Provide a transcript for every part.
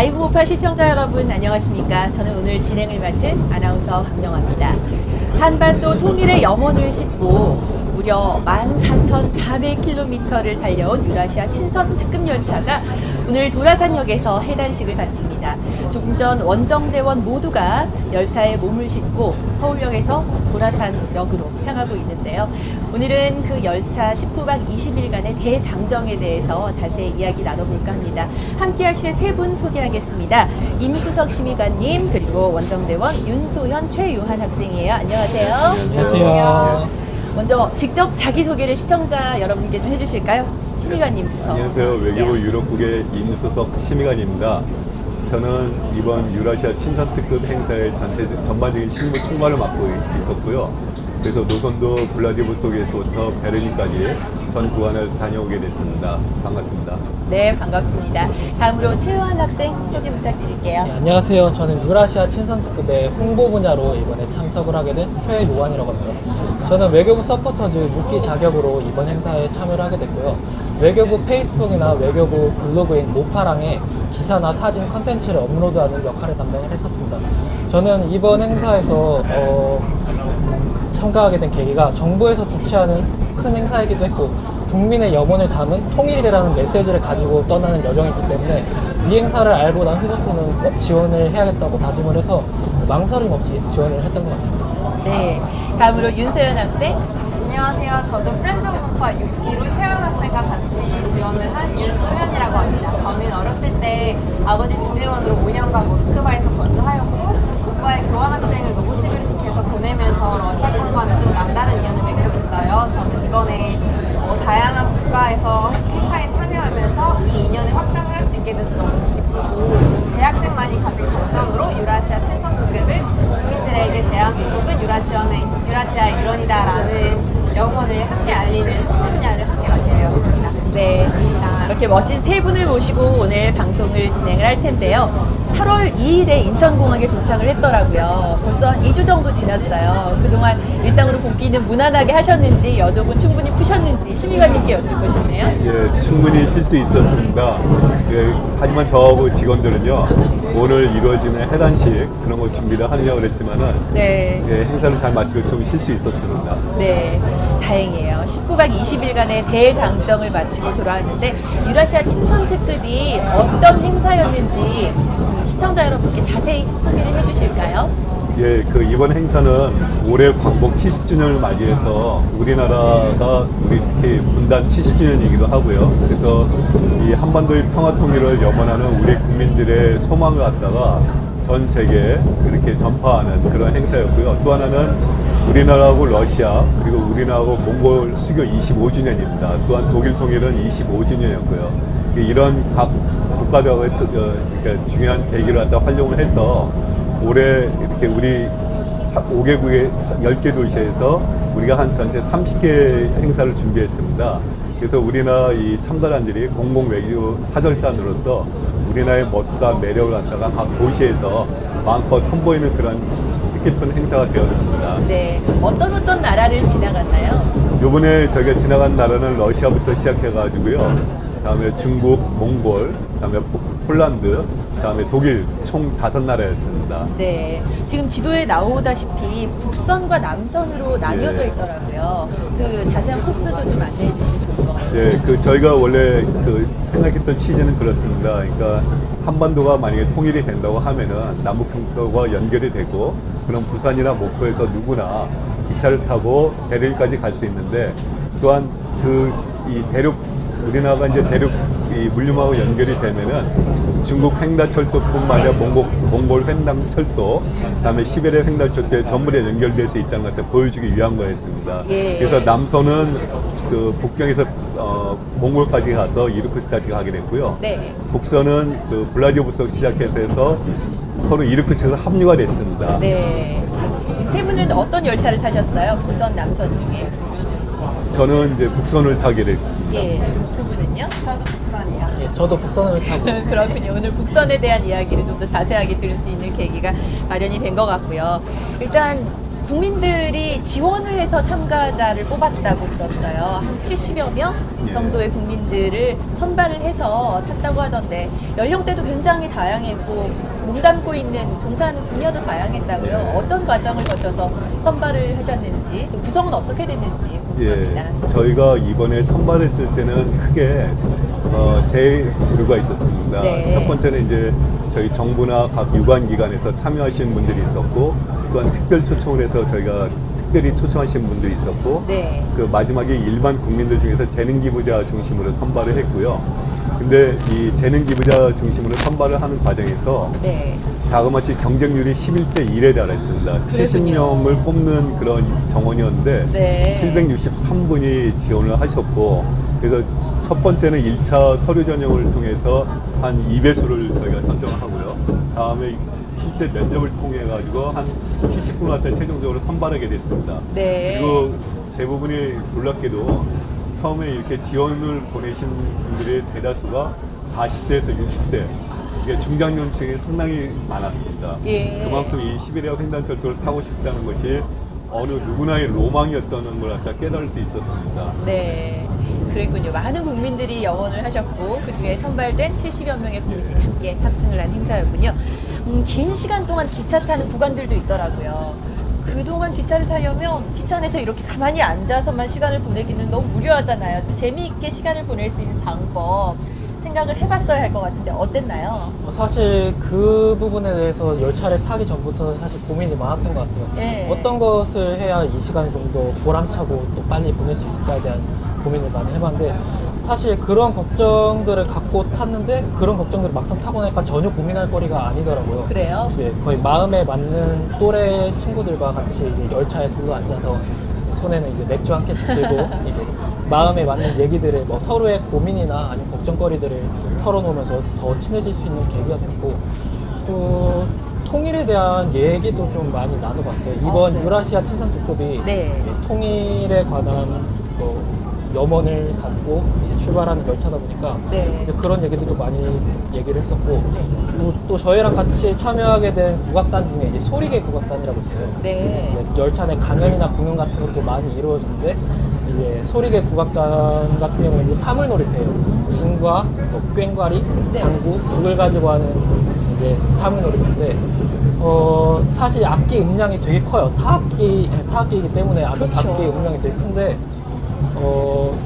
라이브 오파 시청자 여러분 안녕하십니까? 저는 오늘 진행을 맡은 아나운서 박명화입니다. 한반도 통일의 염원을 싣고 무려 14,400km를 달려온 유라시아 친선 특급 열차가 오늘 도라산역에서 해단식을 갖습니다. 조금 전 원정대원 모두가 열차에 몸을 싣고 서울역에서 도라산역으로 향하고 있는데요. 오늘은 그 열차 19박 20일간의 대장정에 대해서 자세히 이야기 나눠볼까 합니다. 함께 하실 세 분 소개하겠습니다. 임수석 심의관님, 그리고 원정대원 윤소현, 최유한 학생이에요. 안녕하세요. 안녕하세요. 먼저 직접 자기소개를 시청자 여러분께 좀 해주실까요? 심의관님부터. 안녕하세요. 외교부 유럽국의 임수석 심의관입니다. 저는 이번 유라시아 친선특급 행사의 전반적인 실무 총괄을 맡고 있었고요. 그래서 노선도 블라디보스톡에서부터 베를린까지 전 구간을 다녀오게 됐습니다. 반갑습니다. 네, 반갑습니다. 다음으로 최유한 학생 소개 부탁드릴게요. 네, 안녕하세요. 저는 유라시아 친선특급의 홍보 분야로 이번에 참석을 하게 된 최요한이라고 합니다. 저는 외교부 서포터즈 6기 자격으로 이번 행사에 참여를 하게 됐고요. 외교부 페이스북이나 외교부 블로그인 모파랑에 기사나 사진 컨텐츠를 업로드하는 역할을 담당을 했었습니다. 저는 이번 행사에서 참가하게 된 계기가 정부에서 주최하는 큰 행사이기도 했고 국민의 염원을 담은 통일이라는 메시지를 가지고 떠나는 여정이기 때문에 이 행사를 알고 난 후부터는 꼭 지원을 해야겠다고 다짐을 해서 망설임 없이 지원을 했던 것 같습니다. 네, 다음으로 윤소연 학생. 안녕하세요. 저도 프렌즈 오브 모파 6기로 최연 학생과 같이 지원을 한 윤소현이라고 합니다. 저는 어렸을 때 아버지 주재원으로 5년간 모스크바에서 거주하였고 오빠의 교환학생을 노보시비르스크에서 보내면서 러시아 공부하는 좀 남다른 인연을 맺고 있어요. 저는 이번에 다양한 국가에서 행사에 참여하면서 이 인연을 확장을 할 수 있게 돼서 너무 기쁘고 대학생만이 가진 관점으로 유라시아 친선특급을 국민들에게 대한민국은 유라시아의 일원이다라는 영혼을 함께 알리는 분야를 함께 맡게 되었습니다. 네, 이렇게 멋진 세 분을 모시고 오늘 방송을 진행을 할 텐데요. 8월 2일에 인천공항에 도착을 했더라고요. 벌써 한 2주 정도 지났어요. 그동안 일상으로 복귀는 무난하게 하셨는지, 여독은 충분히 푸셨는지 심의관님께 여쭙고 싶네요. 예, 충분히 쉴 수 있었습니다. 예, 하지만 저하고 직원들은요, 오늘 이루어지는 해단식 그런 거 준비를 하느냐고 그랬지만은 네. 예, 행사를 잘 마치고 좀 쉴 수 있었습니다. 네, 다행이에요. 19박 20일간의 대장정을 마치고 돌아왔는데 유라시아 친선특급이 어떤 행사였는지 좀 시청자 여러분께 자세히 소개를 해주실까요? 예, 그 이번 행사는 올해 광복 70주년을 맞이해서 우리나라가 우리 특히 분단 70주년이기도 하고요. 그래서 이 한반도의 평화 통일을 염원하는 우리 국민들의 소망을 갖다가 전 세계에 이렇게 전파하는 그런 행사였고요. 또 하나는 우리나라하고 러시아 그리고 우리나라하고 몽골 수교 25주년입니다. 또한 독일 통일은 25주년이었고요. 이런 각 국가들과의 그러니까 중요한 계기를 갖다 활용을 해서 올해 이렇게 우리 5개국의 10개 도시에서 우리가 한 전체 30개 행사를 준비했습니다. 그래서 우리나라 이 참가단들이 공공외교 사절단으로서 우리나라의 멋과 매력을 갖다가 각 도시에서 마음껏 선보이는 그런 뜻깊은 행사가 되었습니다. 네, 어떤 나라를 지나갔나요? 요번에 저희가 지나간 나라는 러시아부터 시작해가지고요. 다음에 중국, 몽골, 다음에 폴란드, 다음에 독일 총 5나라였습니다. 네, 지금 지도에 나오다시피 북선과 남선으로 나뉘어져 예. 있더라고요. 그 자세한 코스도 좀 안내해 주시면 좋을 것 같아요. 예, 그 저희가 원래 그 생각했던 취지는 그렇습니다. 그러니까 한반도가 만약에 통일이 된다고 하면은 남북선도가 연결이 되고 그럼 부산이나 목포에서 누구나 기차를 타고 베를린까지 갈 수 있는데 또한 그 이 대륙 우리나라가 이제 대륙 이 물류망하고 연결이 되면은 중국 횡단철도뿐만 아니라 몽골 횡단철도, 그다음에 시베리아 횡단철도에 전부 다 연결될 수 있다는 것을 보여주기 위한 거였습니다. 예. 그래서 남선은 그 북경에서 몽골까지 가서 이르쿠츠까지 가게 됐고요. 네. 북선은 그 블라디보스토크 시작해서 해서 서로 이르쿠츠에서 합류가 됐습니다. 네. 세 분은 어떤 열차를 타셨어요? 북선, 남선 중에? 저는 이제 북선을 타게 됐습니다. 예. 두 분은요? 저도 북선이요. 예, 저도 북선을 타고 그렇군요. 오늘 북선에 대한 이야기를 좀 더 자세하게 들을 수 있는 계기가 마련이 된 것 같고요. 일단 국민들이 지원을 해서 참가자를 뽑았다고 들었어요. 한 70여 명 예. 정도의 국민들을 선발을 해서 탔다고 하던데 연령대도 굉장히 다양했고 몸담고 있는 종사하는 분야도 다양했다고요. 예. 어떤 과정을 거쳐서 선발을 하셨는지 또 구성은 어떻게 됐는지 궁금합니다. 예, 저희가 이번에 선발했을 때는 크게 세 부류가 있었습니다. 네. 첫 번째는 이제 저희 정부나 각 유관기관에서 참여하신 분들이 있었고, 또한 특별 초청을 해서 저희가 특별히 초청하신 분들이 있었고, 네. 그 마지막에 일반 국민들 중에서 재능 기부자 중심으로 선발을 했고요. 근데 이 재능 기부자 중심으로 선발을 하는 과정에서 네. 자그마치 경쟁률이 11대 1에 달했습니다. 그랬군요. 70명을 뽑는 그런 정원이었는데 네. 763분이 지원을 하셨고, 그래서 첫 번째는 1차 서류 전형을 통해서 한 2배수를 저희가 선정을 하고요. 다음에 실제 면접을 통해 가지고 한 70분한테 최종적으로 선발하게 됐습니다. 네. 그리고 대부분이 놀랍게도 처음에 이렇게 지원을 보내신 분들의 대다수가 40대에서 60대, 이게 중장년층이 상당히 많았습니다. 예. 그만큼 이 시베리아 횡단철도를 타고 싶다는 것이 어느 누구나의 로망이었다는 걸 갖다 깨달을 수 있었습니다. 네, 그랬군요. 많은 국민들이 영원을 하셨고 그 중에 선발된 70여 명의 국민들이 함께 탑승을 한 행사였군요. 긴 시간 동안 기차 타는 구간들도 있더라고요. 그동안 기차를 타려면 기차 안에서 이렇게 가만히 앉아서만 시간을 보내기는 너무 무료하잖아요. 좀 재미있게 시간을 보낼 수 있는 방법 생각을 해봤어야 할 것 같은데 어땠나요? 사실 그 부분에 대해서 열차를 타기 전부터 사실 고민이 많았던 것 같아요. 예. 어떤 것을 해야 이 시간을 좀 더 보람차고 또 빨리 보낼 수 있을까에 대한 고민을 많이 해봤는데, 사실 그런 걱정들을 갖고 탔는데 그런 걱정들을 막상 타고 나니까 전혀 고민할 거리가 아니더라고요. 그래요? 예, 거의 마음에 맞는 또래 친구들과 같이 이제 열차에 둘러 앉아서 손에는 이제 맥주 한 캔씩 들고 이제 마음에 맞는 얘기들을 뭐 서로의 고민이나 아니면 걱정거리들을 털어놓으면서 더 친해질 수 있는 계기가 됐고, 또 통일에 대한 얘기도 좀 많이 나눠봤어요. 이번 네. 유라시아 친선특급이 네. 통일에 관한 염원을 갖고 이제 출발하는 열차다 보니까 네. 그런 얘기들도 많이 얘기를 했었고, 그리고 또 저희랑 같이 참여하게 된 국악단 중에 이제 소리계 국악단이라고 있어요. 네. 이제 열차 내 강연이나 공연 같은 것도 많이 이루어지는데, 이제 소리계 국악단 같은 경우는 이제 사물놀이패예요. 진과 뭐 꽹과리, 네. 장구, 북을 가지고 하는 이제 사물놀이패인데, 사실 악기 음량이 되게 커요. 타악기이기 때문에 그렇죠. 악기 음량이 되게 큰데,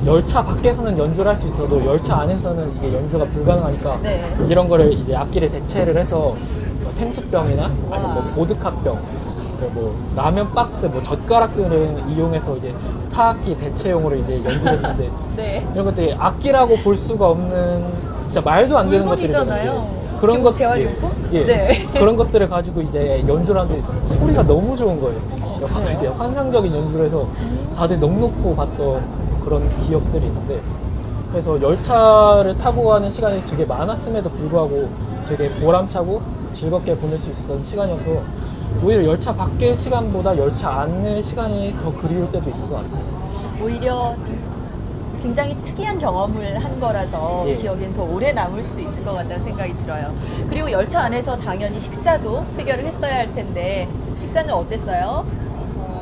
열차 밖에서는 연주를 할 수 있어도 열차 안에서는 이게 연주가 불가능하니까 네. 이런 거를 이제 악기를 대체를 해서 뭐 생수병이나 아니면 뭐 와. 보드카병, 뭐 라면 박스, 뭐 젓가락 등을 이용해서 이제 타악기 대체용으로 이제 연주를 했었는데 네. 이런 것들이 악기라고 볼 수가 없는 진짜 말도 안 되는 물건이잖아요. 것들이잖아요. 어떻게 보면 재활용품? 예, 네. 그런 것들을 가지고 이제 연주를 하는데 소리가 너무 좋은 거예요. 그래요? 이제 환상적인 연주를 해서 다들 넋놓고 봤던 그런 기억들이 있는데, 그래서 열차를 타고 가는 시간이 되게 많았음에도 불구하고 되게 보람차고 즐겁게 보낼 수 있었던 시간이어서 오히려 열차 밖의 시간보다 열차 안의 시간이 더 그리울 때도 있는 것 같아요. 오히려 좀 굉장히 특이한 경험을 한 거라서 예. 기억엔 더 오래 남을 수도 있을 것 같다는 생각이 들어요. 그리고 열차 안에서 당연히 식사도 해결을 했어야 할 텐데 식사는 어땠어요?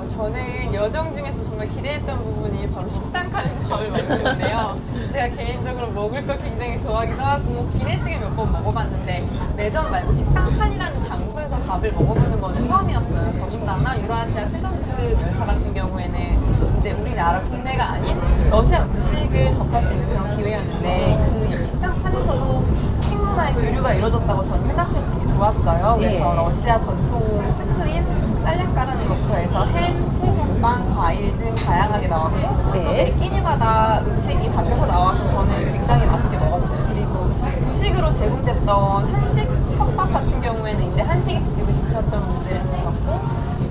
저는 여정 중에서 정말 기대했던 부분이 바로 식당 칸에서 밥을 먹는 건데요. 제가 개인적으로 먹을 걸 굉장히 좋아하기도 하고 기내식을 몇 번 먹어봤는데 매점 말고 식당 칸이라는 장소에서 밥을 먹어보는 거는 처음이었어요. 더군다나 유라시아 친선특급 열차 같은 경우에는 이제 우리나라 국내가 아닌 러시아 음식을 접할 수 있는 그런 기회였는데 그 식당 칸에서도 식문화의 교류가 이루어졌다고 저는 생각해서 되게 좋았어요. 그래서 예. 러시아 전통 스프인 쌀량가라는 것부터 해서 햄, 채소, 빵, 과일 등 다양하게 나왔고 네. 또 매 끼니마다 음식이 바뀌어서 나와서 저는 굉장히 맛있게 먹었어요. 그리고 후식으로 제공됐던 한식 컵밥 같은 경우에는 이제 한식이 드시고 싶었던 분들이 드셨고,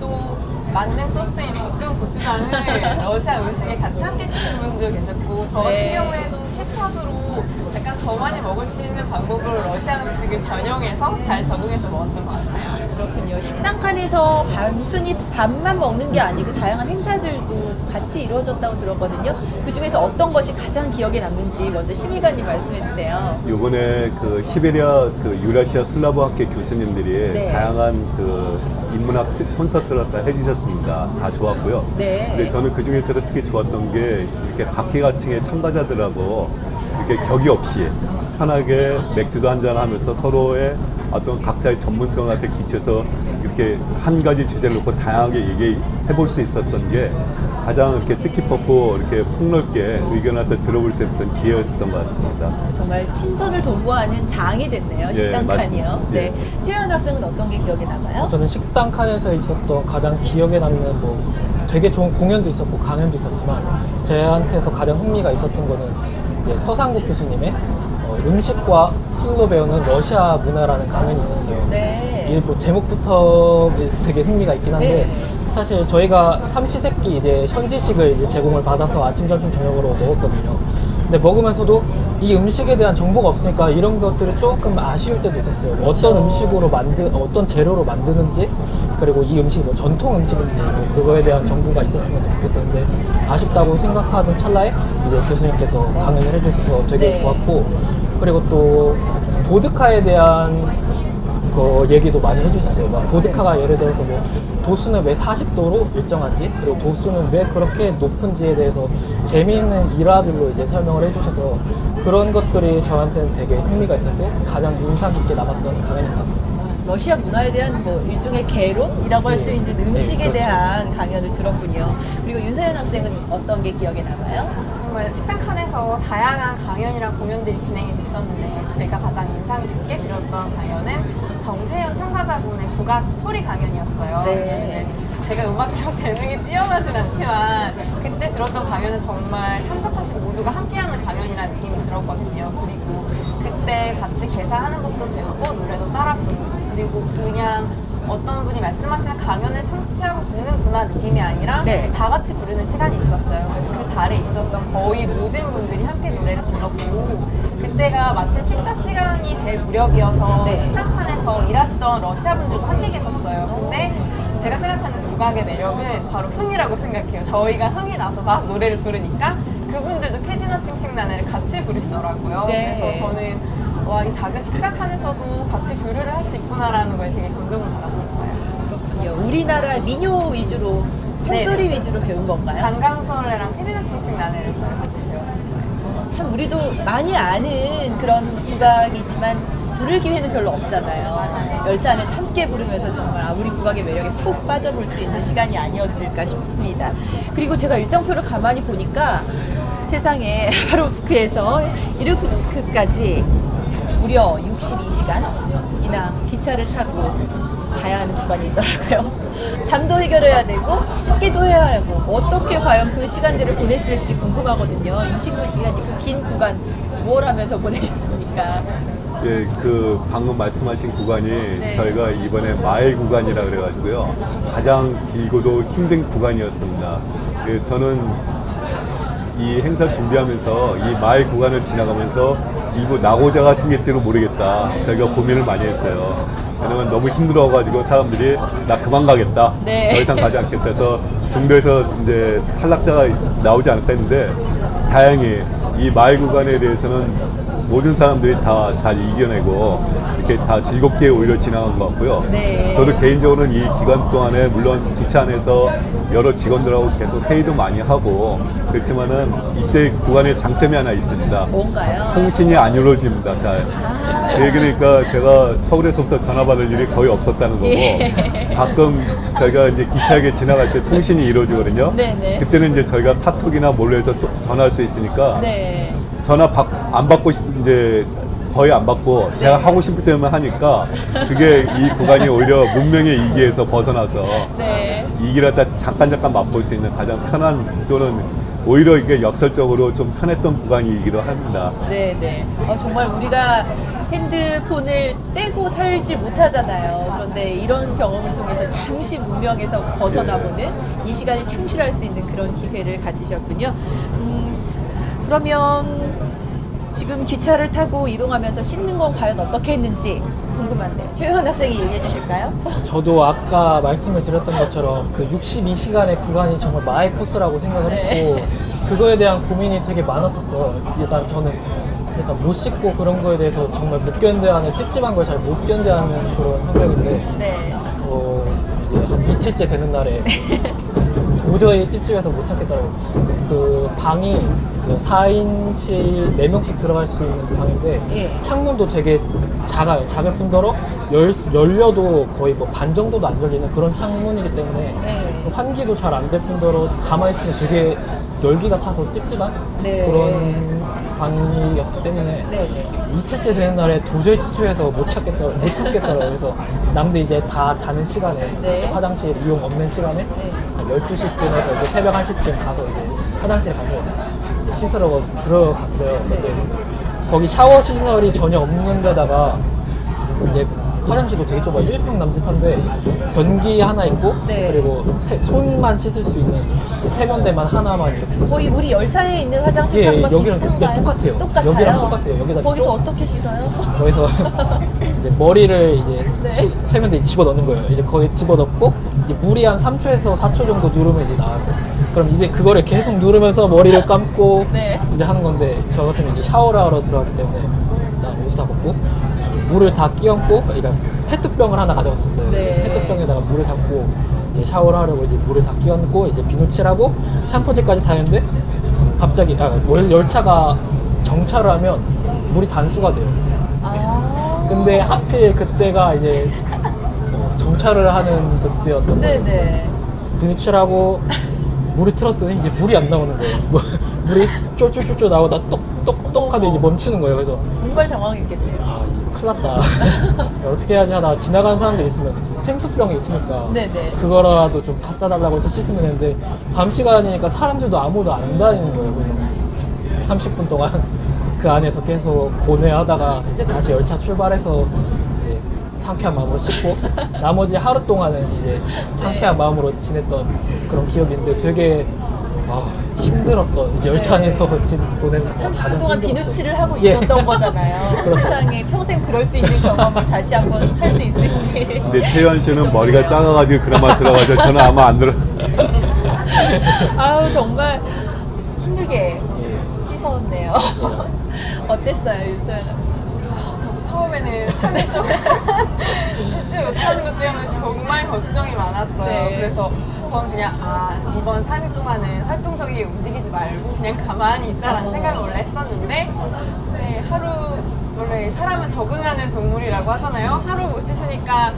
또 만능 소스인 볶음 고추장을 러시아 음식에 같이 함께 드시는 분도 계셨고, 저 같은 네. 경우에도 케찹으로 약간 저만이 먹을 수 있는 방법으로 러시아 음식을 변형해서 잘 적응해서 먹었던 것 같아요. 그렇군요. 식당 칸에서 단순히 밥만 먹는 게 아니고 다양한 행사들도 같이 이루어졌다고 들었거든요. 그 중에서 어떤 것이 가장 기억에 남는지 먼저 심의관님 말씀해 주세요. 요번에 그 시베리아 그 유라시아 슬라브 학회 교수님들이 네. 다양한 그 인문학 콘서트를 다 해주셨습니다. 다 좋았고요. 네. 근데 저는 그 중에서도 특히 좋았던 게 이렇게 각계각층의 참가자들하고 이렇게 격의 없이 편하게 맥주도 한잔 하면서 서로의 어떤 각자의 전문성한테 기초해서 이렇게 한 가지 주제를 놓고 다양하게 얘기해 볼 수 있었던 게 가장 이렇게 뜻깊었고 이렇게 폭넓게 의견을 다 들어볼 수 있었던 기회였었던 것 같습니다. 정말 친선을 도모하는 장이 됐네요. 식당 칸이요. 맞습니다. 네. 예. 최현 학생은 어떤 게 기억에 남아요? 저는 식당 칸에서 있었던 가장 기억에 남는 뭐 되게 좋은 공연도 있었고 강연도 있었지만 저한테서 가장 흥미가 있었던 거는 이제 서상국 교수님의 음식과 술로 배우는 러시아 문화라는 강연이 있었어요. 네. 이 뭐 제목부터 되게 흥미가 있긴 한데 네. 사실 저희가 삼시세끼 이제 현지식을 이제 제공을 받아서 아침, 점심, 저녁으로 먹었거든요. 근데 먹으면서도 이 음식에 대한 정보가 없으니까 이런 것들이 조금 아쉬울 때도 있었어요. 어떤 음식으로 어떤 재료로 만드는지, 그리고 이 음식이 뭐 전통 음식인지 뭐 그거에 대한 정보가 있었으면 좋겠었는데 아쉽다고 생각하던 찰나에 이제 교수님께서 강연을 해주셔서 되게 네. 좋았고, 그리고 또 보드카에 대한 얘기도 많이 해주셨어요. 막 보드카가 예를 들어서 뭐 도수는 왜 40도로 일정한지, 그리고 도수는 왜 그렇게 높은지에 대해서 재미있는 일화들로 이제 설명을 해주셔서 그런 것들이 저한테는 되게 흥미가 있었고 가장 인상 깊게 남았던 강연인 것 같아요. 러시아 문화에 대한 뭐 일종의 개론이라고 할 수 있는 음식에 그렇죠. 대한 강연을 들었군요. 그리고 윤사연 학생은 어떤 게 기억에 남아요? 정말 식당 칸에서 다양한 강연이랑 공연들이 진행이 됐었는데 제가 가장 인상 깊게 들었던 강연은 정세현 참가자분의 국악 소리 강연이었어요. 네. 왜냐면 제가 음악적 재능이 뛰어나진 않지만 그때 들었던 강연은 정말 참석하신 모두가 함께하는 강연이라는 느낌이 들었거든요. 그리고 그때 같이 개사하는 것도 배우고 노래도 따라 부르고, 그리고 그냥 어떤 분이 말씀하시는 강연을 청취하고 듣는구나 느낌이 아니라 네. 다 같이 부르는 시간이 있었어요. 그래서 그 자리에 있었던 거의 모든 분들이 함께 노래를 불렀고, 그때가 마침 식사 시간이 될 무렵이어서 네. 식당판에서 일하시던 러시아 분들도 함께 계셨어요. 근데 제가 생각하는 국악의 매력은 바로 흥이라고 생각해요. 저희가 흥이 나서 막 노래를 부르니까 그분들도 캐지너 칭칭나네를 같이 부르시더라고요. 네. 그래서 저는 와, 이 작은 식당 칸에서도 같이 교류를 할 수 있구나라는 거에 되게 감동을 받았었어요. 그렇군요. 우리나라 민요 위주로, 판소리 위주로 배운 건가요? 강강소래랑 캐지너 칭칭나네를 저는 같이 배웠었어요. 참 우리도 많이 아는 그런 국악이지만 부를 기회는 별로 없잖아요. 맞아요. 열차 안에서 함께 부르면서 정말 우리 국악의 매력에 푹 빠져볼 수 있는 시간이 아니었을까 싶습니다. 그리고 제가 일정표를 가만히 보니까 세상에 하바롭스크에서 이르쿠츠크까지 무려 62시간이나 기차를 타고 가야 하는 구간이 있더라고요. 잠도 해결해야 되고 씻기도 해야 하고 어떻게 과연 그 시간들을 보냈을지 궁금하거든요. 임신부 기간이 그 긴 구간 무엇 하면서 보내셨습니까? 예, 그 방금 말씀하신 구간이 네. 저희가 이번에 마일 구간이라 그래가지고요. 가장 길고도 힘든 구간이었습니다. 예, 저는 이 행사 준비하면서 이 마일 구간을 지나가면서 일부 낙오자가 생길지도 모르겠다. 저희가 고민을 많이 했어요. 왜냐면 너무 힘들어가지고 사람들이 나 그만 가겠다. 네. 더 이상 가지 않겠다 해서 중도에서 이제 탈락자가 나오지 않았다 했는데 다행히 이 마일 구간에 대해서는 모든 사람들이 다 잘 이겨내고 이렇게 다 즐겁게 오히려 지나간 것 같고요. 네. 저도 개인적으로는 이 기간 동안에 물론 기차 안에서 여러 직원들하고 계속 회의도 많이 하고 그렇지만은 이때 구간에 장점이 하나 있습니다. 뭔가요? 통신이 안 이루어집니다. 잘. 예, 그러니까 제가 서울에서부터 전화 받을 일이 거의 없었다는 거고 예. 가끔 저희가 이제 기차역에 지나갈 때 통신이 이루어지거든요. 네네. 그때는 이제 저희가 카톡이나 뭘로 해서 전화할 수 있으니까 네. 전화 안 받고 이제 거의 안 받고 제가 하고 싶을 때만 하니까 그게 이 구간이 오히려 문명의 이기에서 벗어나서 네. 이기를 다 잠깐 맛볼 수 있는 가장 편한 또는 오히려 이게 역설적으로 좀 편했던 구간이기도 합니다. 네네. 정말 우리가 핸드폰을 떼고 살지 못하잖아요. 그런데 이런 경험을 통해서 잠시 문명에서 벗어나보는 이 시간에 충실할 수 있는 그런 기회를 가지셨군요. 그러면 지금 기차를 타고 이동하면서 씻는 건 과연 어떻게 했는지 궁금한데 최효원 학생이 얘기해 주실까요? 저도 아까 말씀을 드렸던 것처럼 그 62시간의 구간이 정말 마의 코스라고 생각을 네. 했고 그거에 대한 고민이 되게 많았었어요. 일단 저는 일단 못 씻고 그런 거에 대해서 정말 못 견뎌하는 찝찝한 걸 잘 못 견뎌하는 그런 성격인데 네. 이제 한 이틀째 되는 날에 도저히 찝찝해서 못 참겠더라고요. 그 방이 그 4인치 4명씩 들어갈 수 있는 방인데 예. 창문도 되게 작아요. 작을 뿐더러 열려도 거의 뭐 반 정도도 안 열리는 그런 창문이기 때문에 네. 환기도 잘 안 될 뿐더러 가만히 있으면 되게 열기가 차서 찝찝한 네. 그런 방이었기 때문에 네. 네. 이틀째 되는 날에 도저히 찝찝해서 못 참겠더라고요. 그래서 남들 이제 다 자는 시간에 네. 화장실 이용 없는 시간에 네. 한 12시쯤에서 이제 새벽 1시쯤 가서 이제 화장실 가서 이제 씻으러 들어갔어요. 근데 거기 샤워 시설이 전혀 없는 데다가 이제 화장실도 되게 좁아요. 1평 남짓한데 변기 하나 있고 네. 그리고 손만 씻을 수 있는 세면대만 하나만 이렇게 있어요. 거의 우리 열차에 있는 화장실과 여기랑 비슷한가요? 똑같아요. 똑같아요. 여기랑 똑같아요. 여기다 거기서 좀- 어떻게 씻어요? 거기서 이제 머리를 이제 네. 세면대에 집어 넣는 거예요. 이제 거기 집어 넣고 이제 물이 한 3초에서 4초 정도 누르면 이제 나와요. 그럼 이제 그거를 계속 누르면서 머리를 감고 네. 이제 하는 건데 저 같으면 이제 샤워를 하러 들어갔기 때문에 일단 옷을 다 벗고 물을 다 끼얹고 그러니까 페트병을 하나 가져갔었어요. 네. 페트병에다가 물을 담고 이제 샤워를 하려고 이제 물을 다 끼얹고 이제 비누칠하고 샴푸질까지 다 했는데 갑자기 열차가 정차를 하면 물이 단수가 돼요. 아. 근데 하필 그때가 이제 정차를 하는 그때였던 거예요. 네네. 비누칠하고 물을 틀었더니 이제 물이 안 나오는 거예요. 물이 쫄쫄쫄쫄 나오다 똑똑똑 하는데 이제 멈추는 거예요. 그래서 정말 당황했겠네요. 아, 큰일 났다. 어떻게 해야지 하다가 지나가는 사람들이 있으면 생수병이 있으니까 네네. 그거라도 좀 갖다 달라고 해서 씻으면 되는데 밤 시간이니까 사람들도 아무도 안 다니는 거예요. 그래서 30분 동안 그 안에서 계속 고뇌하다가 이제 다시 열차 출발해서 이제 상쾌한 마음으로 씻고 나머지 하루 동안은 이제 상쾌한 마음으로 지냈던 그런 기억이 있는데 되게 힘들었던 이제 열차 네. 안에서 보낸 30분 동안 비누칠을 하고 예. 있었던 거잖아요. 그렇죠. 세상에 평생 그럴 수 있는 경험을 다시 한번 할 수 있을지. 근데 최현 씨는 머리가 작아가지고 그나마 들어가죠. 저는 아마 안 들어. 아우 정말 힘들게 예. 씻었네요. 어땠어요, 윤서연? 저도 처음에는 3일 동안 씻지 못하는 것 때문에 정말 걱정이 많았어요. 네. 그래서 저는 그냥 이번 3일 동안은 활동적이게 움직이지 말고 그냥 가만히 있자라는 생각을 원래 했었는데 네, 원래 사람은 적응하는 동물이라고 하잖아요. 하루 못 씻으니까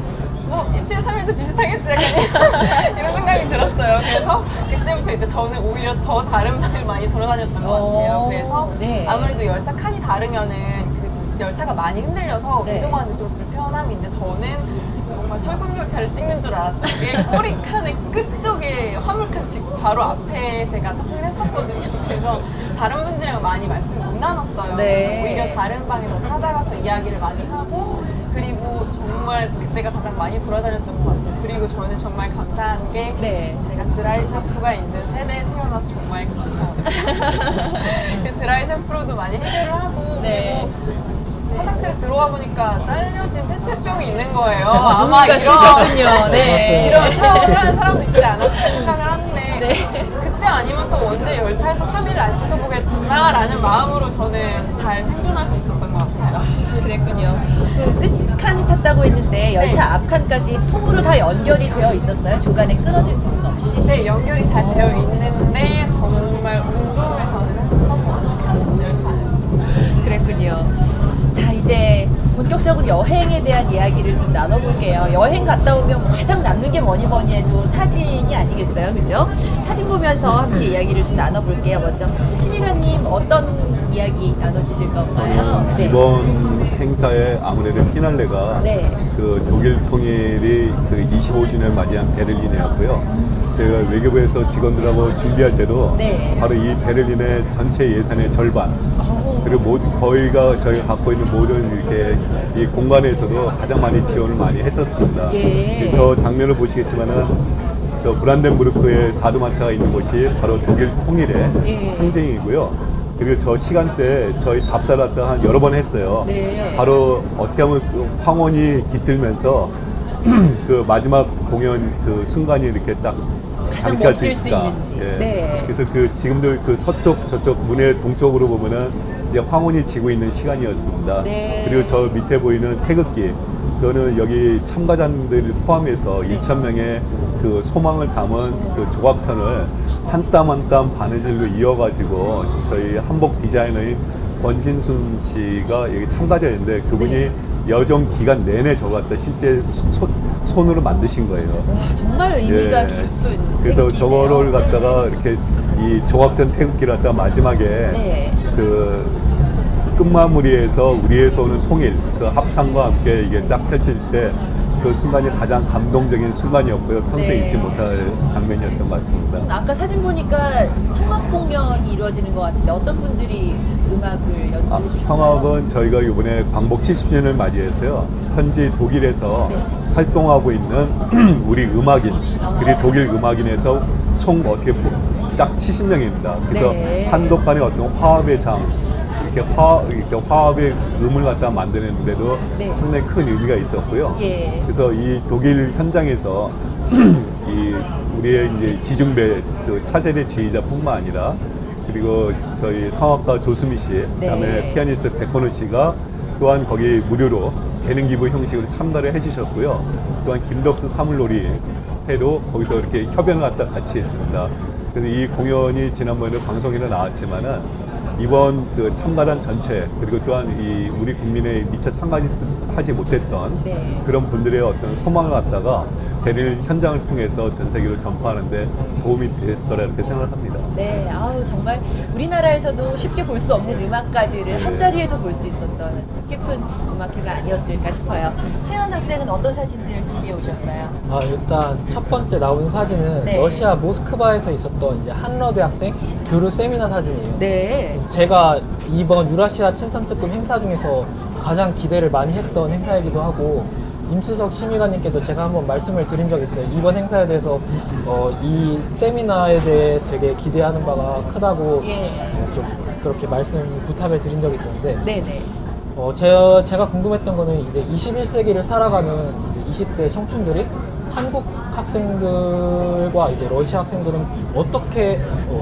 뭐 이틀 3일도 비슷하겠지 약간 이런 생각이 들었어요. 그래서 그때부터 이제 저는 오히려 더 다른 방을 많이 돌아다녔던 것 같아요. 그래서 네. 아무래도 열차 칸이 다르면은 그 열차가 많이 흔들려서 네. 이동하는데 좀 불편함인데 저는 정말 설국열차를 찍는 줄 알았던 게 꼬리 칸의 끝쪽에 화물칸 집 바로 앞에 제가 탑승을 했었거든요. 그래서 다른 분들이랑 많이 말씀을 못 나눴어요. 네. 그래서 오히려 다른 방에 더 찾아가서 이야기를 많이 하고 그리고 정말 그때가 가장 많이 돌아다녔던 것 같아요. 그리고 저는 정말 감사한 게 네. 제가 드라이 샴푸가 있는 세대에 태어나서 정말 감사해요. 그 드라이 샴푸로도 많이 해결을 하고 네. 그리고 화장실에 들어와 보니까 잘려진 페트병이 있는 거예요. 누군가 아마 쓰셨군요. 네. 이런 샤워를 하는 사람도 있지 않았을까 생각을 하는데 네. 그때 아니면 또 언제 열차에서 3일을 안 씻어보겠구나라는 마음으로 저는 잘 생존할 수 있었던 것 같아요. 그랬군요. 그 끝칸이 탔다고 했는데 열차 네. 앞칸까지 통으로 다 연결이 되어 있었어요? 중간에 끊어진 부분 없이? 네, 연결이 다 되어 있는데 정말 운동을 저는 했었던 것 같아요. 열차 안에서. 그랬군요. 자, 이제 본격적으로 여행에 대한 이야기를 좀 나눠볼게요. 여행 갔다 오면 뭐 가장 남는 게 뭐니 해도 사진이 아니겠어요? 그죠? 사진 보면서 함께 이야기를 좀 나눠볼게요. 먼저 신희관님 어떤 이야기 나눠주실 건가요? 네. 이번 행사의 아무래도 피날레가 네. 그 독일 통일이 그 25주년 맞이한 베를린이었고요. 제가 외교부에서 직원들하고 준비할 때도 네. 바로 이 베를린의 전체 예산의 절반 어, 그리고 거의가 저희가 갖고 있는 모든 이렇게 이 공간에서도 가장 많이 지원을 많이 했었습니다. 예. 저 장면을 보시겠지만은 저 브란덴부르크의 사두마차가 있는 곳이 바로 독일 통일의 예. 상징이고요. 그리고 저 시간대에 저희 답사를 한 여러 번 했어요. 네. 바로 어떻게 하면 그 황혼이 깃들면서 그 마지막 공연 그 순간이 이렇게 딱 가장 장식할 수 멋질 수 있을까. 있는지. 예. 네. 그래서 그 지금도 그 서쪽 저쪽 문의 동쪽으로 보면은 이제 황혼이 지고 있는 시간이었습니다. 네. 그리고 저 밑에 보이는 태극기, 그거는 여기 참가자들을 포함해서 네. 2,000명의 그 소망을 담은 그 조각선을 한 땀 한 땀 바느질로 이어가지고 저희 한복 디자이너인 권신순 씨가 여기 참가자였는데 그분이 네. 여정 기간 내내 저거 갖다 실제 손으로 만드신 거예요. 와, 정말 의미가 예. 깊은. 그래서 태극기네요. 저거를 네. 갖다가 이렇게 이 조각전 태극기를 갖다가 마지막에 네. 그 끝마무리에서 우리에서 오는 통일, 그 합창과 함께 이게 딱 펼칠 때 그 순간이 가장 감동적인 순간이었고요. 평생 네. 잊지 못할 장면이었던 것 같습니다. 아까 사진 보니까 성악 공연이 이루어지는 것 같은데 어떤 분들이 음악을 연주해 주셨어요? 성악은 저희가 이번에 광복 70주년을 맞이해서요. 현지 독일에서 네. 활동하고 있는 우리 음악인, 그리고 독일 음악인에서 총 어떻게 딱 70명입니다. 그래서 네. 한독 간의 어떤 화합의 장, 이렇게 화합의 음을 갖다 만드는데도 네. 상당히 큰 의미가 있었고요. 예. 그래서 이 독일 현장에서 이 우리의 이제 지중배 그 차세대 지휘자뿐만 아니라 그리고 저희 성악가 조수미 씨, 그다음에 네. 피아니스트 백건우 씨가 또한 거기 무료로 재능 기부 형식으로 참가를 해주셨고요. 또한 김덕수 사물놀이 회도 거기서 이렇게 협연을 갖다 같이 했습니다. 그래서 이 공연이 지난번에도 방송에도 나왔지만은 이번 그 참가단 전체 그리고 또한 이 우리 국민의 미처 참가하지 못했던 네. 그런 분들의 어떤 소망을 갖다가 대리를 현장을 통해서 전 세계로 전파하는데 도움이 됐을 거라 이렇게 생각을 합니다. 네, 아우 정말 우리나라에서도 쉽게 볼 수 없는 음악가들을 네. 한 자리에서 볼 수 있었던 뜻깊은 음악회가 아니었을까 싶어요. 최현 학생은 어떤 사진들 준비해 오셨어요? 아, 일단 첫 번째 나온 사진은 네. 러시아 모스크바에서 있었던 이제 한러 대학생 교류 세미나 사진이에요. 네. 제가 이번 유라시아 친선특급 행사 중에서 가장 기대를 많이 했던 행사이기도 하고 임수석 심의관님께도 제가 한번 말씀을 드린 적이 있어요. 이번 행사에 대해서 이 세미나에 대해 되게 기대하는 바가 크다고 예. 좀 그렇게 부탁을 드린 적이 있었는데 네네. 제가 궁금했던 거는 이제 21세기를 살아가는 이제 20대 청춘들이 한국 학생들과 이제 러시아 학생들은 어떻게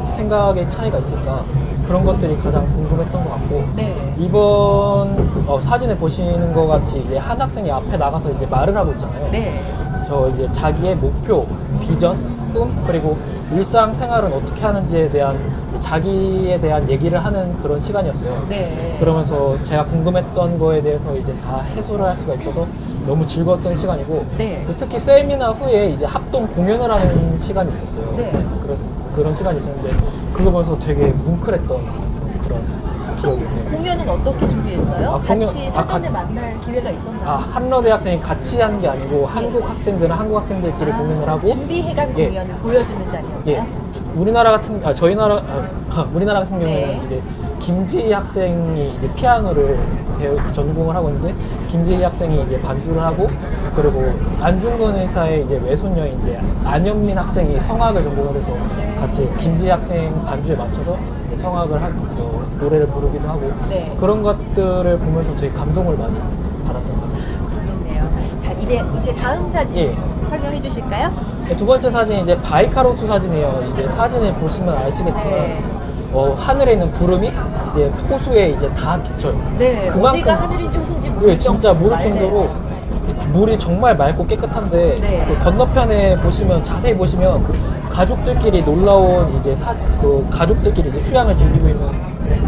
생각의 차이가 있을까 그런 것들이 가장 궁금했던 것 같고 네. 이번 사진에 보시는 것 같이 이제 한 학생이 앞에 나가서 이제 말을 하고 있잖아요. 네. 저 이제 자기의 목표, 비전, 꿈 그리고 일상생활은 어떻게 하는지에 대한 자기에 대한 얘기를 하는 그런 시간이었어요. 네. 그러면서 제가 궁금했던 거에 대해서 이제 다 해소를 할 수가 있어서 너무 즐거웠던 시간이고 네. 특히 세미나 후에 이제 합동 공연을 하는 시간이 있었어요. 네. 그런 시간이 있었는데 그거 보면서 되게 뭉클했던 그런 기억이 있네요. 공연은 어떻게 준비했어요? 아, 공연- 같이 아, 사전에 만날 기회가 있었나요? 한러 대학생이 같이 하는 게 아니고 한국 학생들은 한국 학생들끼리 공연을 하고 준비해간 예. 공연을 보여주는 자리였나요? 예. 우리나라 같은 우리나라 같은 경우에는 네. 이제 김지희 학생이 이제 피아노를 전공을 하고 있는데 김지희 학생이 이제 반주를 하고 그리고 안중근 의사의 이제 외손녀인 이제 안현민 학생이 성악을 전공을 해서 네. 같이 김지희 학생 반주에 맞춰서 이제 성악을 하고 노래를 부르기도 하고 네. 그런 것들을 보면서 되게 감동을 많이 받았던 것 같아요. 그렇겠네요. 자, 이제 다음 사진 예. 설명해 주실까요? 네, 두 번째 사진이 이제 바이카로스 사진이에요. 이제 사진을 보시면 아시겠지만 네. 하늘에 있는 구름이 이제 호수에 이제 다 비쳐요. 네. 그만큼- 어디가 하늘인지 호수인지 모를 예, 진짜 모를 정도로 정도로 그 물이 정말 맑고 깨끗한데 네. 그 건너편에 보시면 자세히 보시면 가족들끼리 놀라운 이제 그 가족들끼리 이제 휴양을 즐기고 있는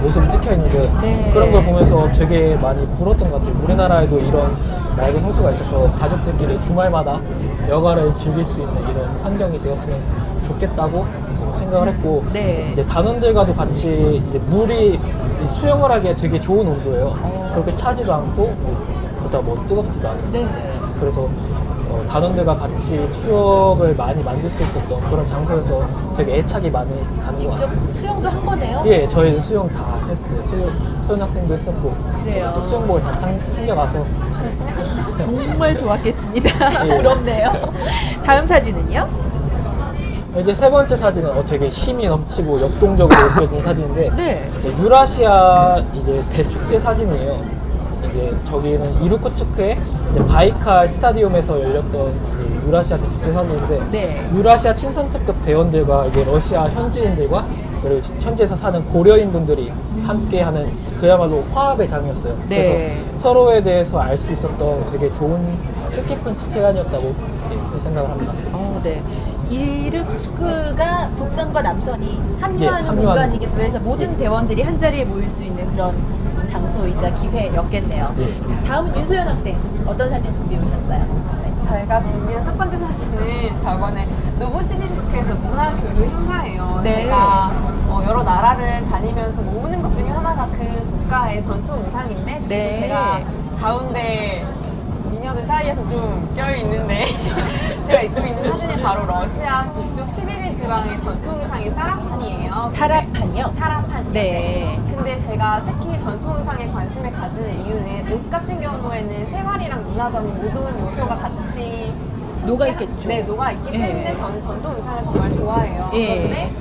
모습이 찍혀 있는데 네. 그런 걸 보면서 되게 많이 부러웠던 것 같아요. 우리나라에도 이런 맑은 호수가 있어서 가족들끼리 주말마다 여가를 즐길 수 있는 이런 환경이 되었으면 좋겠다고 생각을 했고 네. 이제 단원들과도 같이 이제 물이 수영을 하기에 되게 좋은 온도예요. 그렇게 차지도 않고 그렇다고 뭐 뜨겁지도 않고 네. 그래서 단원들과 같이 추억을 많이 만들 수 있었던 그런 장소여서 되게 애착이 많이 가는 것 직접 같아요. 수영도 한 거네요? 예, 저희 수영 다 했어요. 소연 학생도 했었고 그래요. 수영복을 다 챙겨가서 정말 좋았겠습니다. 예. 부럽네요. 다음 사진은요? 이제 세 번째 사진은 되게 힘이 넘치고 역동적으로 느껴진 사진인데 네. 유라시아 이제 대축제 사진이에요. 이제 저기는 이루쿠츠크의 이제 바이칼 스타디움에서 열렸던 그 유라시아 대축제 사진인데 네. 유라시아 친선특급 대원들과 이제 러시아 현지인들과 그리고 현지에서 사는 고려인 분들이 함께하는 그야말로 화합의 장이었어요. 네. 그래서 서로에 대해서 알 수 있었던 되게 좋은 뜻깊은 시간이었다고 생각을 합니다. 네. 이르쿠츠크가 북선과 남선이 합류하는 예, 합류하는 공간이기도 해서 모든 대원들이 한 자리에 모일 수 있는 그런 장소이자 기회였겠네요. 예. 자, 다음은 윤소연 학생 어떤 사진 준비해 오셨어요? 저희가 준비한 첫 번째 사진은 저번에 노보시비르스크에서 문화교류 행사예요. 네. 제가 여러 나라를 다니면서 모으는 것 중에 하나가 그 국가의 전통 의상인데 지금 네. 제가 가운데 미녀들 사이에서 좀 껴있는데 제가 입고 있는 사진이 바로 러시아 북쪽 시베리아 지방의 전통 의상인 사라판이에요. 사라판이요? 사라판. 네. 근데 제가 특히 전통 의상에 관심을 가지는 이유는 옷 같은 경우에는 생활이랑 문화적인 모든 요소가 같이 녹아있겠죠. 네, 녹아있기 예. 때문에 저는 전통 의상을 정말 좋아해요. 예. 그런데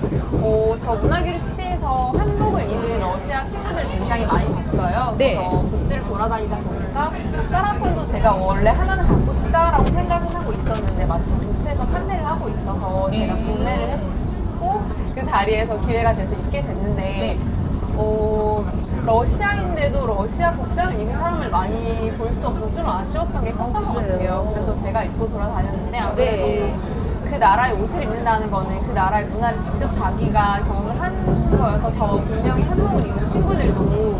저 문화교류 축제에서 한복을 입은 러시아 친구들 굉장히 많이 봤어요. 네. 그래서 부스를 돌아다니다 보니까 사라폰도 제가 원래 하나는 갖고 싶다라고 생각은 하고 있었는데 마침 부스에서 판매를 하고 있어서 제가 구매를 했고 그 자리에서 기회가 돼서 입게 됐는데 네. 러시아인데도 러시아 복장을 입은 사람을 많이 볼 수 없어서 좀 아쉬웠던 게 컸던 것 같아요. 그래서 제가 입고 돌아다녔는데 아무래도 네. 그 나라의 옷을 입는다는 거는 그 나라의 문화를 직접 자기가 경험을 한 거여서 저 분명히 한복을 입은 친구들도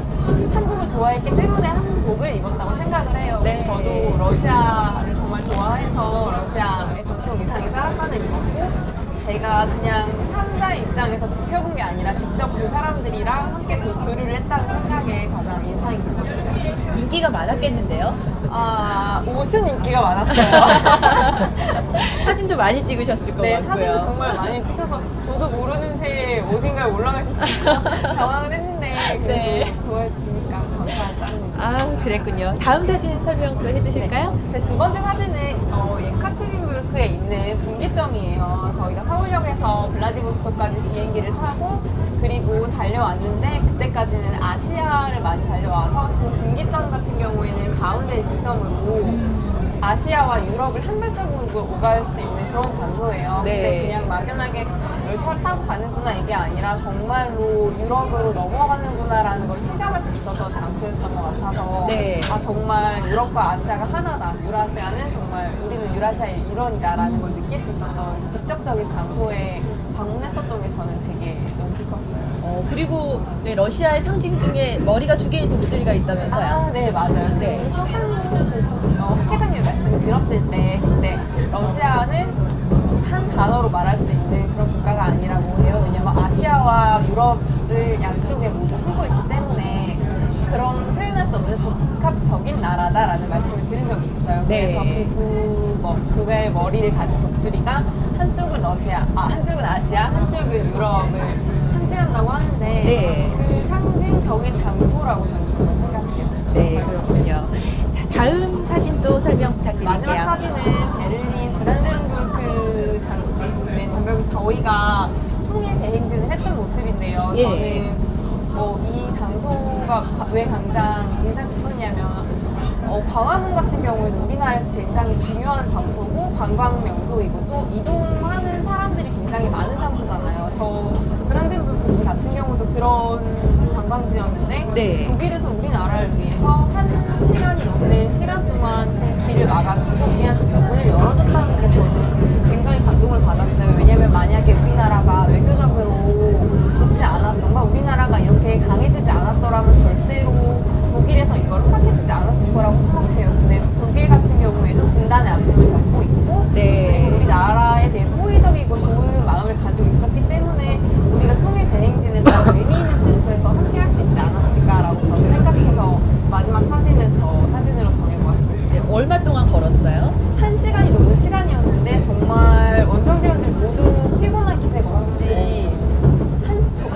한국을 좋아했기 때문에 한복을 입었다고 생각을 해요. 네. 그래서 저도 러시아를 정말 좋아해서 러시아의 전통 의상의 사라판을 입었고 제가 그냥 상자의 입장에서 지켜본 게 아니라 직접 그 사람들이랑 함께 교류를 했다는 생각에 가장 인상이 깊었어요. 인기가 많았겠는데요? 옷은 인기가 많았어요. 사진도 많이 찍으셨을 것 네, 같고요. 사진을 정말 많이 찍혀서 저도 모르는 새에 어딘가에 올라갈 수 있어서 당황은 했는데 그래도 네. 좋아해 주시니까 감사하다는 아, 그랬군요. 다음 사진 설명 또 해주실까요? 제 두 번째 사진은 예카테린부르크에 있는 분기점이에요. 저희가 서울역에서 블라디보스토크까지 비행기를 타고 그리고 달려왔는데 그때까지는 아시아를 많이 달려와서 그 분기점 같은 경우에는 가운데를 기점으로 아시아와 유럽을 한 발자국으로 오갈 수 있는 그런 장소예요. 네. 근데 그냥 막연하게 열차를 타고 가는구나 이게 아니라 정말로 유럽으로 넘어가는구나라는 걸 실감할 수 있었던 장소였던 것 같아서 네. 정말 유럽과 아시아가 하나다. 유라시아는 정말 우리는 유라시아의 일원이다라는 걸 느낄 수 있었던 직접적인 장소에 방문했었던 게 저는 되게 너무 기뻤어요. 그리고 네, 러시아의 상징 중에 머리가 두 개인 독수리가 있다면서요? 네, 맞아요. 네. 학회장님 말씀을 들었을 때 근데 러시아는 한 단어로 말할 수 있는 그런 국가가 아니라고 해요. 왜냐면 아시아와 유럽을 양쪽에 모두 품고 있기 때문에 그런 표현할 수 없는 복합적인 나라다라는 말씀을 들은 적이 있어요. 네. 그래서 그 두 개의 머리를 가진 독수리가 한쪽은 한쪽은 아시아, 한쪽은 유럽을 상징한다고 하는데 네. 그 상징적인 장소라고 저는 그런 생각해요. 네, 그렇군요. 자, 다음 사진도 설명 부탁드릴게요. 마지막 사진은 베를린 브란덴부르크 장벽에서 저희가 통일 대행진을 했던 모습인데요. 예. 저는 이 장소가 왜 가장 인상 깊었냐면 광화문 같은 경우에는 우리나라에서 굉장히 중요한 장소고 관광 명소이고 또 이동하는 사람들이 굉장히 많은 장소잖아요. 저 브란덴부르크 같은 경우도 그런 관광지였는데 네. 독일에서 우리나라를 위해서 1시간이 넘는 시간 동안 그 길을 막아주고 우리한테 그 문을 열어줬다는 게 저는 굉장히 감동을 받았어요. 왜냐면 만약에 우리나라가 외교적으로 좋지 않았던가 우리나라가 이렇게 강해지지 않았더라면 절대로 독일에서 이걸 허락해주지 않았을 거라고 생각해요. 근데 독일 같은 경우에도 분단의 아픔을 겪고 있고 네. 그리고 우리나라에 대해서 호의적이고 좋은 마음을 가지고 있었기 때문에 우리가 통일 대행진에서 의미 있는 장소에서 함께 할 수 있지 않았을까라고 저는 생각해서 마지막 사진은 저 사진으로 정해보았습니다. 네, 얼마 동안 걸었어요? 1시간이 넘은 시간이었는데 정말 원정대원들 모두 피곤한 기색 없이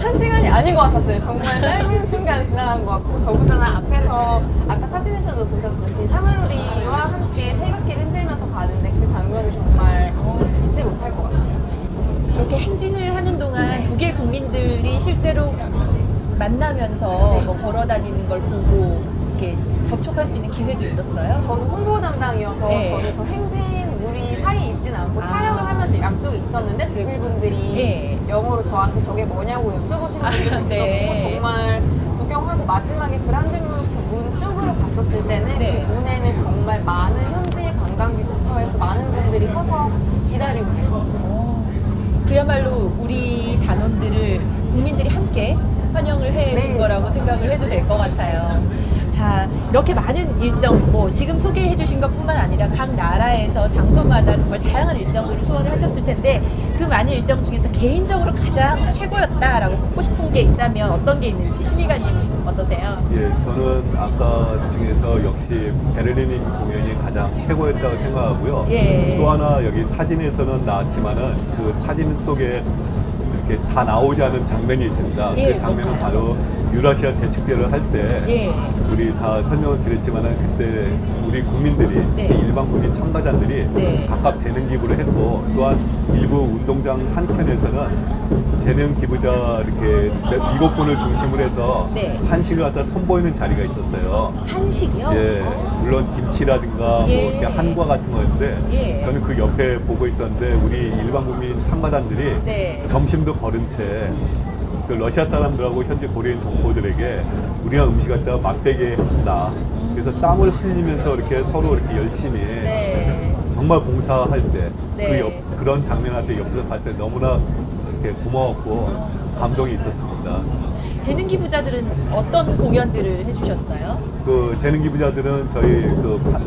한 시간이 아닌 것 같았어요. 정말 짧은 순간 지나간 것 같고 더군다나 앞에서 아까 사진에서도 보셨듯이 사물놀이와 함께 태극기를 흔들면서 가는데 그 장면이 정말 잊지 못할 것 같아요. 이렇게 국민들이 실제로 만나면서 뭐 걸어 다니는 걸 보고 이렇게 접촉할 수 있는 기회도 있었어요? 저는 홍보 담당이어서 네. 저는 저 행진물이 사이에 있진 않고 아. 촬영을 하면서 양쪽에 있었는데 독일분들이 네. 영어로 저한테 저게 뭐냐고 여쭤보시는 분들도 있었고 네. 정말 구경하고 마지막에 브란덴부르크 문 쪽으로 갔었을 때는 네. 그 문에는 정말 많은 현지 관광객부터 해서 많은 분들이 서서 기다리고 계셨어요. 그야말로 우리 단원들을 국민들이 함께 환영을 해준 네. 거라고 생각을 해도 될 것 같아요. 자, 이렇게 많은 일정, 뭐 지금 소개해 주신 것뿐만 아니라 각 나라에서 장소마다 정말 다양한 일정들을 소화를 하셨을 텐데 그 많은 일정 중에서 개인적으로 가장 최고였다라고 꼽고 싶은 게 있다면 어떤 게 있는지 심의관님 어떠세요? 예, 저는 아까 중에서 역시 베를린 공연이 가장 최고였다고 생각하고요. 예. 또 하나 여기 사진에서는 나왔지만은 그 사진 속에 이렇게 다 나오지 않은 장면이 있습니다. 예, 그 장면은 뭔가요? 바로 유라시아 대축제를 할 때 예. 우리 다 설명을 드렸지만은 그때 우리 국민들이 네. 특히 일반 국민 참가자들이 네. 각각 재능 기부를 했고 또한 일부 운동장 한켠에서는 재능 기부자 이렇게 7분을 중심으로 해서 네. 한식을 갖다 선보이는 자리가 있었어요. 한식이요? 예, 물론 김치라든가 예. 뭐 이렇게 한과 같은 거였는데 예. 저는 그 옆에 보고 있었는데 우리 일반 국민 참가단들이 네. 점심도 거른 채 그 러시아 사람들하고 현지 고려인 동포들에게 우리나라 음식 갖다가 맛배게 해준다. 그래서 땀을 흘리면서 이렇게 서로 이렇게 열심히 네. 정말 봉사할 때 네. 그런 장면한테 옆에서 봤을 때 너무나 이렇게 고마웠고 감동이 있었습니다. 재능 기부자들은 어떤 공연들을 해주셨어요? 그 재능 기부자들은 저희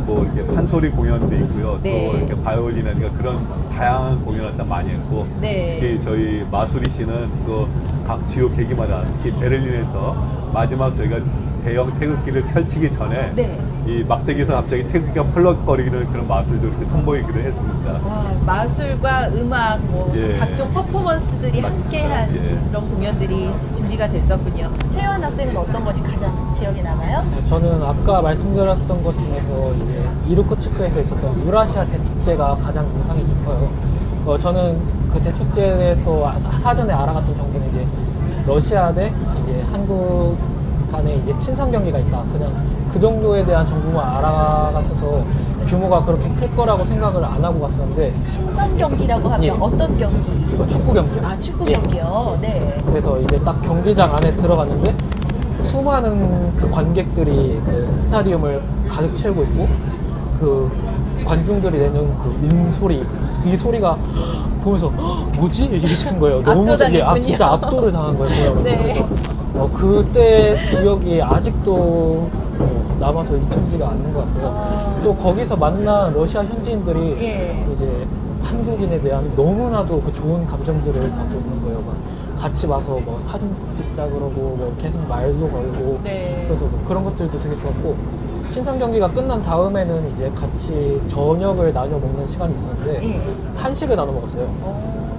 뭐 이렇게 판소리 공연도 있고요. 네. 또 이렇게 바이올린이나 그런 다양한 공연을 다 많이 했고 네. 특히 저희 마수리 씨는 그 각 주요 계기마다 특히 베를린에서 마지막 저희가 대형 태극기를 펼치기 전에 네. 이 막대기에서 갑자기 태극기가 펄럭거리는 그런 마술도 이렇게 선보이기도 했습니다. 와, 마술과 음악, 뭐 예. 각종 퍼포먼스들이 맞습니다. 함께한 예. 그런 공연들이 준비가 됐었군요. 최현 학생은 어떤 것이 가장 기억에 남아요? 저는 아까 말씀드렸던 것 중에서 이제 이르쿠츠크에서 있었던 유라시아 대축제가 가장 인상이 깊어요. 저는 그 대축제에 대해서 사전에 알아갔던 정보는 이제 러시아 대 이제 한국 간에 이제 친선 경기가 있다. 그냥 그 정도에 대한 정보만 알아갔어서 규모가 그렇게 클 거라고 생각을 안 하고 갔었는데 신선 경기라고 하면 예. 어떤 경기? 축구 경기요. 아, 축구 예. 경기요. 네. 그래서 이제 딱 경기장 안에 들어갔는데 수많은 그 관객들이 그 스타디움을 가득 채우고 있고 그 관중들이 내는 그 소리 이 소리가 보면서 뭐지? 이게 싶은 거예요. 너무 압도당했군요. 진짜 압도를 당한 거예요. 네. 그래서 그때 기억이 아직도 남아서 잊혀지지가 않는 것 같고요. 아. 또 거기서 만난 러시아 현지인들이 예. 이제 한국인에 대한 너무나도 그 좋은 감정들을 갖고 있는 거예요. 막 같이 와서 뭐 사진 찍자 그러고 뭐 계속 말도 걸고 네. 그래서 뭐 그런 것들도 되게 좋았고 친선 경기가 끝난 다음에는 이제 같이 저녁을 나눠 먹는 시간이 있었는데 예. 한식을 나눠 먹었어요.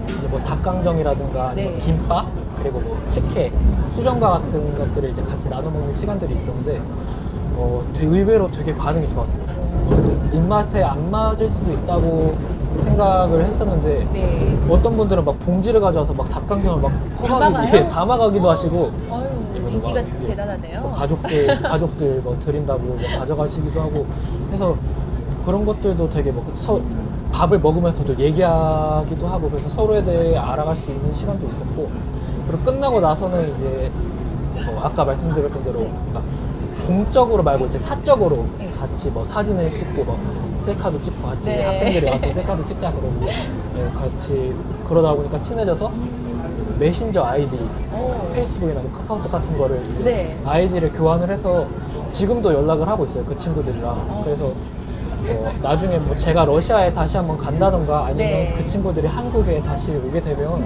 이제 뭐 닭강정이라든가 아니면 네. 김밥 그리고 뭐 식혜, 수정과 같은 것들을 이제 같이 나눠 먹는 시간들이 있었는데 되게 의외로 되게 반응이 좋았어요. 입맛에 안 맞을 수도 있다고 생각을 했었는데 네. 어떤 분들은 막 봉지를 가져와서 막 닭강정을 막 담아가요? 포박에 담아가기도 하시고 어휴, 그래서 인기가 막, 예, 대단하네요. 뭐 가족들 뭐 드린다고 뭐 가져가시기도 하고 해서 그런 것들도 되게 뭐 밥을 먹으면서도 얘기하기도 하고 그래서 서로에 대해 알아갈 수 있는 시간도 있었고 그리고 끝나고 나서는 이제 아까 말씀드렸던 대로 뭔가 공적으로 말고 이제 사적으로 네. 같이 뭐 사진을 찍고 뭐 셀카도 찍고 같이 네. 학생들이 와서 셀카도 찍자 그러고 같이 그러다 보니까 친해져서 메신저 아이디 페이스북이나 뭐 카카오톡 같은 거를 이제 네. 아이디를 교환을 해서 지금도 연락을 하고 있어요 그 친구들이랑 그래서 나중에 뭐 제가 러시아에 다시 한번 간다던가 아니면 네. 그 친구들이 한국에 다시 오게 되면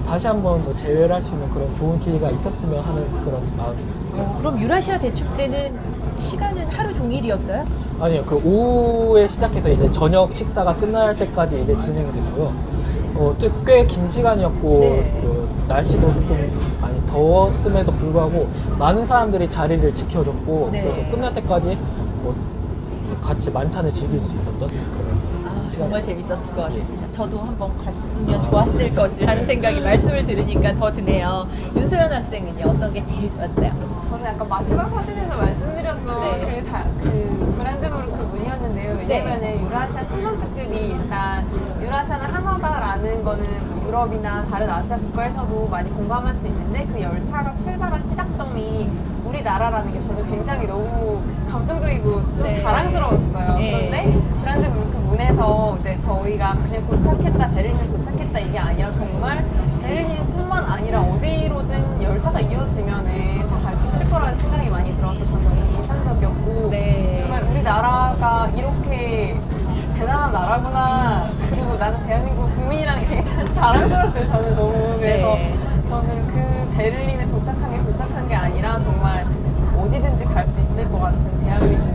다시 한번 뭐 재회를 할 수 있는 그런 좋은 기회가 있었으면 하는 그런 마음입니다. 그럼 유라시아 대축제는 시간은 하루 종일이었어요? 아니요, 그 오후에 시작해서 이제 저녁 식사가 끝날 때까지 이제 진행이 됐고요. 꽤 긴 시간이었고 네. 날씨도 좀 많이 더웠음에도 불구하고 많은 사람들이 자리를 지켜줬고 네. 그래서 끝날 때까지 뭐 같이 만찬을 즐길 수 있었던 그런 아, 정말 재밌었을 것 같습니다. 저도 한번 갔으면 좋았을 것을 하는 생각이 말씀을 들으니까 더 드네요. 윤소연 학생은요, 어떤 게 제일 좋았어요? 저는 약간 마지막 사진에서 말씀드렸던 네. 그 브랜드부르크 문이었는데요. 왜냐면은 유라시아 친선특급이 일단 유라시아는 하나다라는 거는 뭐 유럽이나 다른 아시아 국가에서도 많이 공감할 수 있는데 그 열차가 출발한 시작점이 우리나라라는 게 저는 굉장히 너무 감동적이고 좀 네. 자랑스러웠어요. 네. 그런데 브랜드부르크 문에서 이제 저희가 그냥 도착했다, 베를린 도착했다 이게 아니라 정말 베를린뿐만 아니라 어디로든 열차가 이어지면은 다 갈 수 있을 거라는 생각이 많이 들어서 저는 너무 인상적이었고 네. 정말 우리나라가 이렇게 대단한 나라구나. 그리고 나는 대한민국 국민이라는 게 굉장히 자랑스러웠어요. 저는 너무 그래서 네. 저는 그 베를린에 도착한 게 아니라 정말 어디든지 갈 수 있을 것 같은 대한민국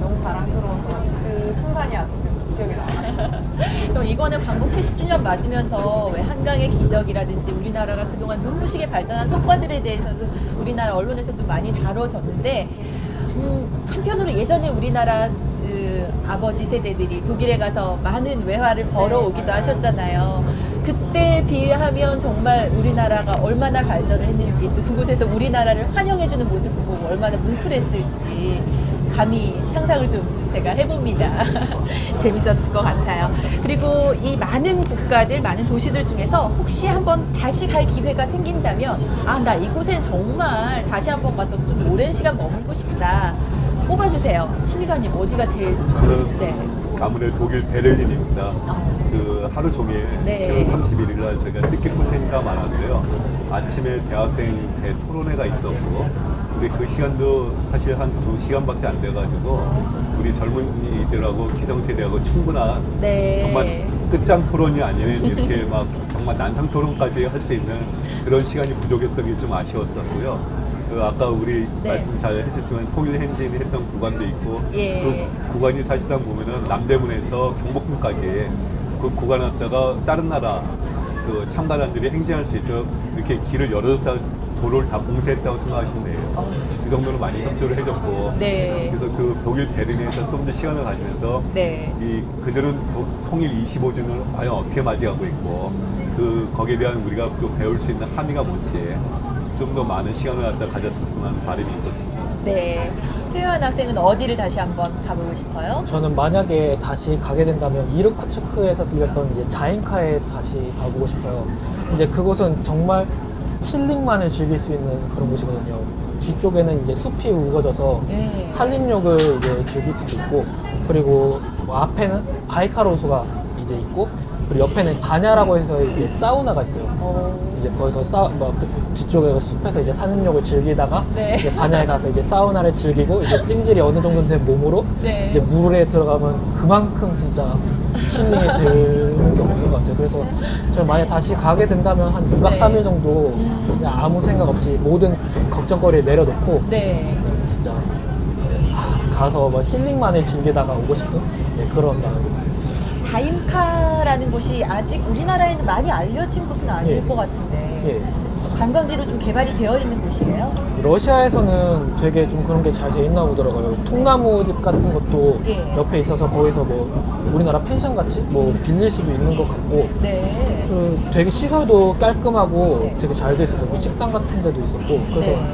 너무 자랑스러워서 그 순간이 아직도 기억이 나요. 그럼 이번에 광복 70주년 맞으면서 왜 한강의 기적이라든지 우리나라가 그동안 눈부시게 발전한 성과들에 대해서도 우리나라 언론에서도 많이 다뤄졌는데 한편으로 예전에 우리나라 그 아버지 세대들이 독일에 가서 많은 외화를 벌어오기도 하셨잖아요. 그때 비하면 정말 우리나라가 얼마나 발전을 했는지 또 그곳에서 우리나라를 환영해주는 모습을 보고 얼마나 뭉클했을지 감히 상상을 좀 제가 해봅니다. 재밌었을 것 같아요. 그리고 이 많은 국가들, 많은 도시들 중에서 혹시 한번 다시 갈 기회가 생긴다면 나 이곳엔 정말 다시 한번 가서 좀 오랜 시간 머물고 싶다. 뽑아주세요. 심의관님 어디가 제일 저는 네. 아무래도 독일 베를린입니다. 그 하루 종일 네. 7월 31일 날 저희가 뜻깊은 행사가 많았는데요. 아침에 대학생 대 토론회가 있었고 우리 그 시간도 사실 한 2시간밖에 안 돼가지고 우리 젊은이들하고 기성세대하고 충분한 네. 정말 끝장 토론이 아닌 이렇게 막 정말 난상 토론까지 할 수 있는 그런 시간이 부족했던 게 좀 아쉬웠었고요. 그 아까 우리 네. 말씀 잘 해주셨지만 통일 행진이 했던 구간도 있고 예. 그 구간이 사실상 보면은 남대문에서 경복궁까지 그 구간 왔다가 다른 나라 그 참가단들이 행진할 수 있도록 이렇게 길을 열어줬다 도로를 다 봉쇄했다고 생각하시면 돼요. 그 정도로 많이 협조를 해줬고 네. 그래서 그 독일 베를린에서 좀 더 시간을 가지면서 네. 이 그들은 통일 25주년을 과연 어떻게 맞이하고 있고 그 거기에 대한 우리가 또 배울 수 있는 함의가 뭔지 좀 더 많은 시간을 갖다 가졌었으면 하는 바람이 있었습니다. 네. 최효한 학생은 어디를 다시 한번 가보고 싶어요? 저는 만약에 다시 가게 된다면 이르쿠츠크에서 들렸던 이제 자임카에 다시 가보고 싶어요. 이제 그곳은 정말 힐링만을 즐길 수 있는 그런 곳이거든요. 뒤쪽에는 이제 숲이 우거져서 네. 산림욕을 이제 즐길 수도 있고, 그리고 뭐 앞에는 바이칼 호수가 이제 있고, 그리고 옆에는 바냐라고 해서 이제 사우나가 있어요. 이제 거기서 뒤쪽에 숲에서 이제 산림욕을 즐기다가 네. 이제 바냐에 가서 이제 사우나를 즐기고 이제 찜질이 어느 정도 된 몸으로 네. 이제 물에 들어가면 그만큼 진짜 힐링이 되는 게 없는 것 같아요. 그래서 저는 만약 다시 가게 된다면 한 2박 네. 3일 정도 그냥 아무 생각 없이 모든 걱정거리를 내려놓고 네. 진짜 가서 뭐 힐링만을 즐기다가 오고 싶은 그런 마음입니다. 자임카라는 곳이 아직 우리나라에는 많이 알려진 곳은 아닐 예. 것 같은데 예. 관광지로 좀 개발이 되어 있는 곳이에요? 러시아에서는 되게 좀 그런 게 잘 돼 있나 보더라고요. 통나무집 같은 것도 예. 옆에 있어서 거기서 뭐 우리나라 펜션 같이 뭐 빌릴 수도 있는 것 같고, 네. 그 되게 시설도 깔끔하고 네. 되게 잘 돼 있어서 뭐 식당 같은 데도 있었고, 그래서 네.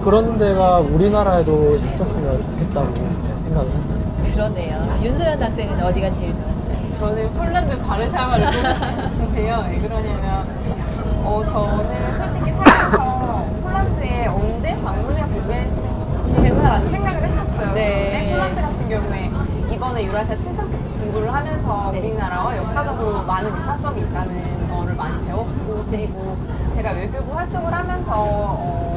그런 데가 우리나라에도 있었으면 좋겠다고 생각을 했었어요. 그러네요. 윤소연 학생은 어디가 제일 좋았어요? 저는 폴란드 바르샤바를 꼽고 싶은데요. 왜 그러냐면 저는 솔직히 살면서 폴란드에 언제 방문해 보겠구나라는 생각을 했었어요. 네. 근데 폴란드 같은 경우에 이번에 유라시아 친선특급 공부를 하면서 네. 우리나라와 역사적으로 많은 유사점이 있다는 거를 많이 배웠고, 그리고 제가 외교부 활동을 하면서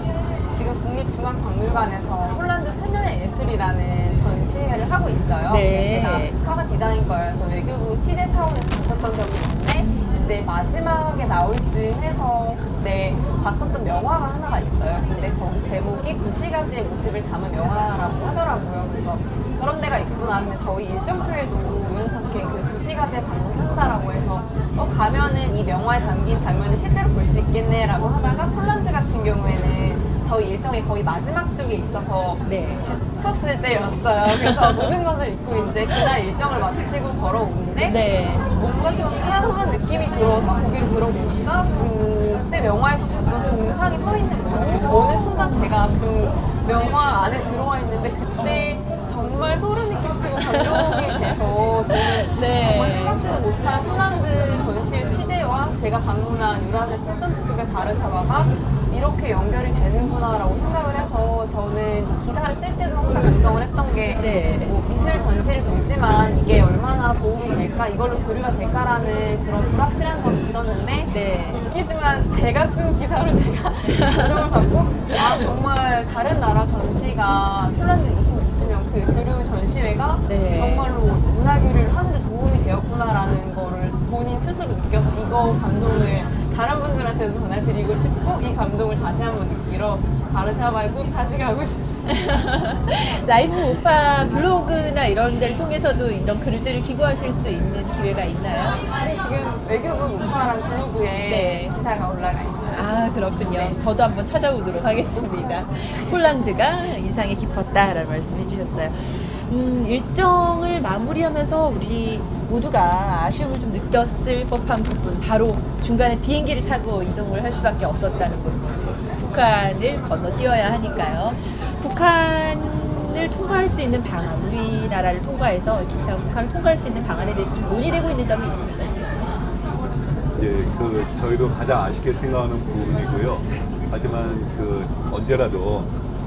지금 국립중앙박물관에서 폴란드 천년의 예술이라는 전시회를 하고 있어요. 네. 제가 화가 디자인과여서 외교부 취재 차원에서 갔었던 적이 있는데 이제 마지막에 나올 즈음해서 봤었던 영화가 하나가 있어요. 근데 거기 제목이 9시간지의 모습을 담은 영화라고 하더라고요. 그래서 저런 데가 있구나. 근데 저희 일정표에도 우연찮게 그 9시간지에 방문한다라고 해서 가면은 이 명화에 담긴 장면을 실제로 볼 수 있겠네라고 하다가 폴란드 같은 경우에는 저희 일정이 거의 마지막 쪽에 있어서 네. 지쳤을 때였어요. 그래서 모든 것을 잊고 이제 그날 일정을 마치고 걸어오는데 네. 뭔가 좀 이상한 느낌이 들어서 고개를 들어보니까 그때 명화에서 봤던 동상이 서 있는 거예요. 그래서 어느 순간 제가 그 명화 안에 들어와 있는데 그때 정말 소름이 끼치고 감동이 돼서 저는 네. 정말 생각지도 못한 폴란드 전시회 취재와 제가 방문한 유라시아 친선특급의 바르샤바가 이렇게 연결이 되는구나라고 생각을 해서 저는 기사를 쓸 때도 항상 걱정을 했던 게 네. 뭐 미술 전시를 보지만 이게 얼마나 도움이 될까 이걸로 교류가 될까라는 그런 불확실한 점이 있었는데 네. 웃기지만 제가 쓴 기사로 제가 감동을 받고 아 정말 다른 나라 전시가 폴란드 26주년 그 교류 전시회가 네. 정말로 문화 교류를 하는데 도움이 되었구나라는 거를 본인 스스로 느껴서 이거 감동을 다른 분들한테도 전해드리고 싶고 이 감동을 다시 한번 느끼러 바르샤바에 꼭 다시 가고 싶습니다. 라이브 오빠 블로그나 이런 데를 통해서도 이런 글들을 기고하실 수 있는 기회가 있나요? 네, 지금 외교부 문파랑 블로그에 네. 기사가 올라가 있어요. 아, 그렇군요. 저도 한번 찾아보도록 하겠습니다. 폴란드가 인상이 깊었다라는 말씀 해주셨어요. 일정을 마무리하면서 우리 모두가 아쉬움을 좀 느꼈을 법한 부분, 바로 중간에 비행기를 타고 이동을 할 수밖에 없었다는 부분. 북한을 건너뛰어야 하니까요. 북한을 통과할 수 있는 방안, 우리나라를 통과해서 기차 북한을 통과할 수 있는 방안에 대해서 좀 논의되고 있는 점이 있습니다. 예, 저희도 가장 아쉽게 생각하는 부분이고요. 하지만 언제라도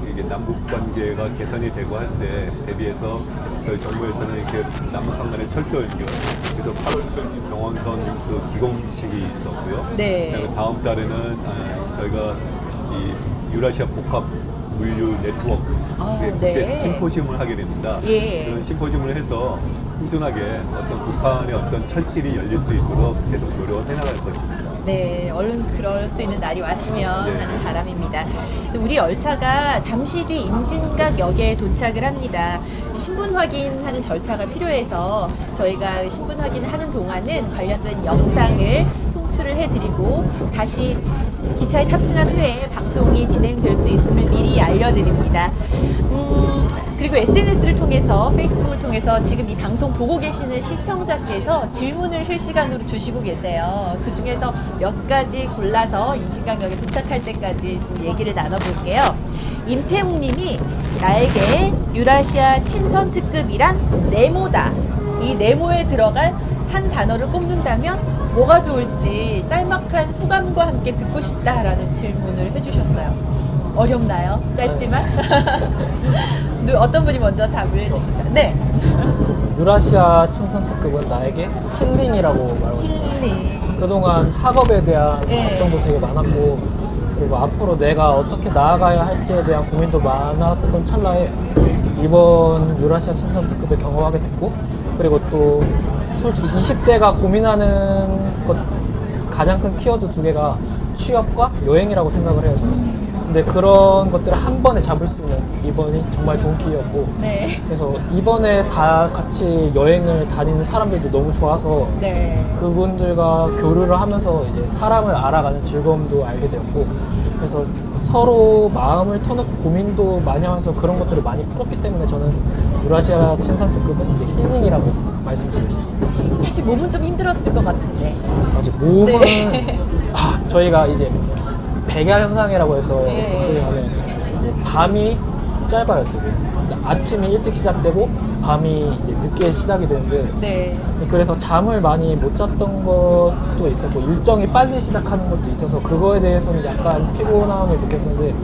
이게 남북 관계가 개선이 되고 할 때 대비해서 저희 정부에서는 이렇게 남북한 간의 철도 연결, 그래서 8월 경원선 기공식이 있었고요. 네. 그다음에 다음 달에는 저희가 이 유라시아 복합 물류 네트워크 국제 네. 심포지움을 하게 됩니다. 예. 그런 심포지움을 해서 꾸준하게 어떤 북한의 어떤 철길이 열릴 수 있도록 계속 노력을 해나갈 것입니다. 네, 얼른 그럴 수 있는 날이 왔으면 네. 하는 바람입니다. 우리 열차가 잠시 뒤 임진각 역에 도착을 합니다. 신분 확인하는 절차가 필요해서 저희가 신분 확인하는 동안은 관련된 영상을 송출을 해드리고 다시 기차에 탑승한 후에 방송이 진행될 수 있음을 미리 알려드립니다. 그리고 SNS를 통해서, 페이스북을 통해서 지금 이 방송 보고 계시는 시청자께서 질문을 실시간으로 주시고 계세요. 그 중에서 몇 가지 골라서 임진강역에 도착할 때까지 좀 얘기를 나눠볼게요. 임태웅 님이 나에게 유라시아 친선 특급이란 네모다. 이 네모에 들어갈 한 단어를 꼽는다면 뭐가 좋을지 짤막한 소감과 함께 듣고 싶다라는 질문을 해주셨어요. 어렵나요? 짧지만? 어떤 분이 먼저 답을 해주실까요? 네. 유라시아 친선 특급은 나에게 힐링이라고 말하고 싶어요. 힐링. 그동안 학업에 대한 네. 걱정도 되게 많았고, 그리고 앞으로 내가 어떻게 나아가야 할지에 대한 고민도 많았던 찰나에 이번 유라시아 친선 특급을 경험하게 됐고, 그리고 또 솔직히 20대가 고민하는 것 가장 큰 키워드 두 개가 취업과 여행이라고 생각을 해요, 저는. 근데 그런 것들을 한 번에 잡을 수 있는 이번이 정말 좋은 기회였고, 네. 그래서 이번에 다 같이 여행을 다니는 사람들도 너무 좋아서 네. 그분들과 교류를 하면서 이제 사람을 알아가는 즐거움도 알게 되었고, 그래서 서로 마음을 터놓고 고민도 많이 하면서 그런 것들을 많이 풀었기 때문에 저는 유라시아 친선 특급은 이제 힐링이라고 말씀드리고 싶습니다. 사실 몸은 좀 힘들었을 것 같은데. 아직 몸은 네. 저희가 이제 백야 현상이라고 해서 네. 그게 하면 이제 밤이 짧아요, 되게. 아침이 일찍 시작되고 밤이 이제 늦게 시작이 되는데, 네. 그래서 잠을 많이 못 잤던 것도 있었고 일정이 빨리 시작하는 것도 있어서 그거에 대해서는 약간 피곤함을 느꼈었는데,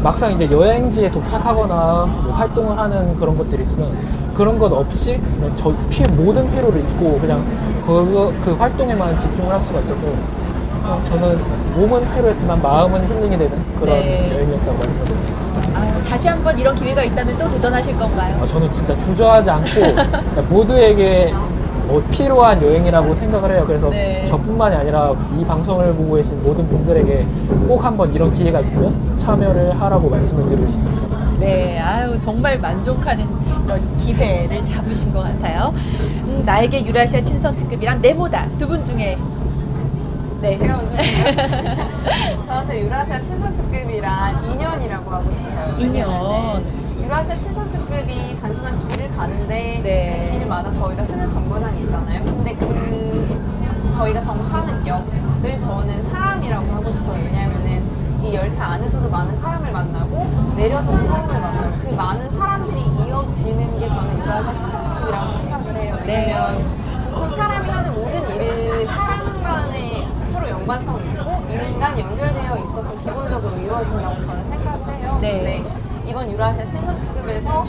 막상 이제 여행지에 도착하거나 뭐 활동을 하는 그런 것들이 있으면 그런 것 없이 그냥 모든 피로를 잊고 그냥 그 활동에만 집중을 할 수가 있어서 저는 몸은 피로했지만 마음은 힐링이 되는 그런 네. 여행이었다고 말씀드리고 싶습니다. 아, 다시 한번 이런 기회가 있다면 또 도전하실 건가요? 저는 진짜 주저하지 않고 모두에게 필요한 여행이라고 생각을 해요. 그래서 네. 저뿐만이 아니라 이 방송을 보고 계신 모든 분들에게 꼭 한번 이런 기회가 있으면 참여를 하라고 말씀을 드리고 싶습니다. 네, 아유, 정말 만족하는 이런 기회를 잡으신 것 같아요. 나에게 유라시아 친선 특급이란 네모다. 두 분 중에 네. 제가 먼저 저한테 유라시아 친선 특급이란 2년이라고 하고 싶어요. 2년. 왜냐면은 유라시아 친선 특급이 단순한 길을 가는데 네. 그 길마다 저희가 쓰는 정거장이 있잖아요. 근데 저희가 정차는 역을 저는 사람이라고 하고 싶어요. 왜냐면은 이 열차 안에서도 많은 사람을 만나고 내려서도 사람을 만나고 그 많은 사람들이 이어지는 게 저는 유라시아 친선 특급이라고 생각을 해요. 왜냐면 보통 사람이 하는 모든 일은 사람 간에 서로 연관성이 있고 인간이 연결되어 있어서 기본적으로 이루어진다고 저는 생각을 해요. 네. 근데 이번 유라시아 친선 특급에서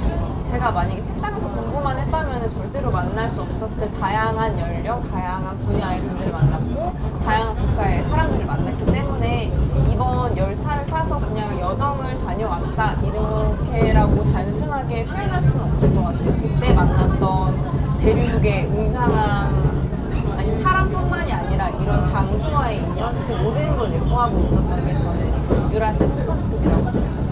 제가 만약에 책상에서 공부만 했다면 절대로 만날 수 없었을 다양한 연령, 다양한 분야의 분들을 만났고 다양한 국가의 사람들을 만났기 때문에 이번 열차를 타서 그냥 여정을 다녀왔다 이렇게라고 단순하게 표현할 수는 없을 것 같아요. 그때 만났던 대륙의 웅장함 아니면 사람뿐만이 아니라 이런 장소와의 인연 그 모든 걸 내포하고 있었던 게 저는 유라시아 친선 특급이라고 생각합니다.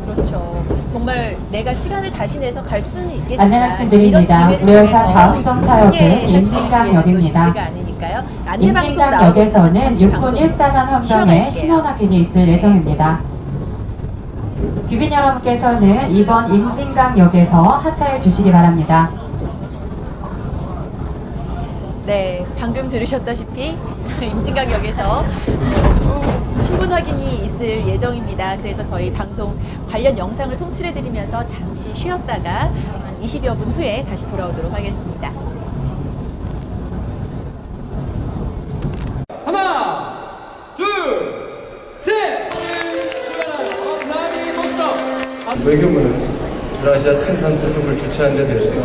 그렇죠. 정말 내가 시간을 다시 내서 갈 수는 있겠지만 안내 말씀드립니다. 이런 우리 열차 기회를 다음 통해서 정차역은 함께 할수 임진강역입니다. 있는 또 쉽지가 않으니까요. 안내 방송 임진강역에서는 나오고 육군 1사단 함정의 시험할게요. 신호 확인이 있을 예정입니다. 귀빈 여러분께서는 이번 임진강역에서 하차해 주시기 바랍니다. 네, 방금 들으셨다시피 임진강역에서 신분 확인이 있을 예정입니다. 그래서 저희 방송 관련 영상을 송출해드리면서 잠시 쉬었다가 한 20여 분 후에 다시 돌아오도록 하겠습니다. 하나, 둘, 셋! 외교부는 유라시아 친선 특급을 주최한 데 대해서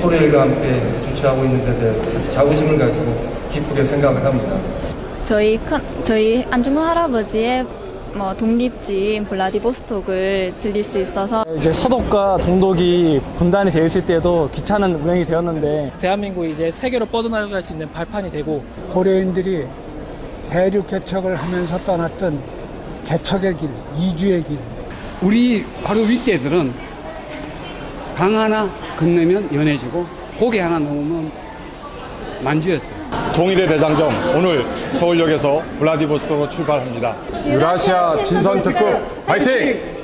코레일과 함께 주최하고 있는 데 대해서 아주 자부심을 가지고 기쁘게 생각을 합니다. 저희 안중근 할아버지의 독립지인 블라디보스톡을 들릴 수 있어서 이제 서독과 동독이 분단이 되어 있을 때도 기차는 운행이 되었는데 대한민국이 이제 세계로 뻗어나갈 수 있는 발판이 되고 고려인들이 대륙 개척을 하면서 떠났던 개척의 길, 이주의 길. 우리 바로 윗대들은 강 하나 건너면 연해지고 고개 하나 넘으면 만주였어요. 동일의 대장정 오늘 서울역에서 블라디보스토크로 출발합니다. 유라시아 친선 특급 파이팅!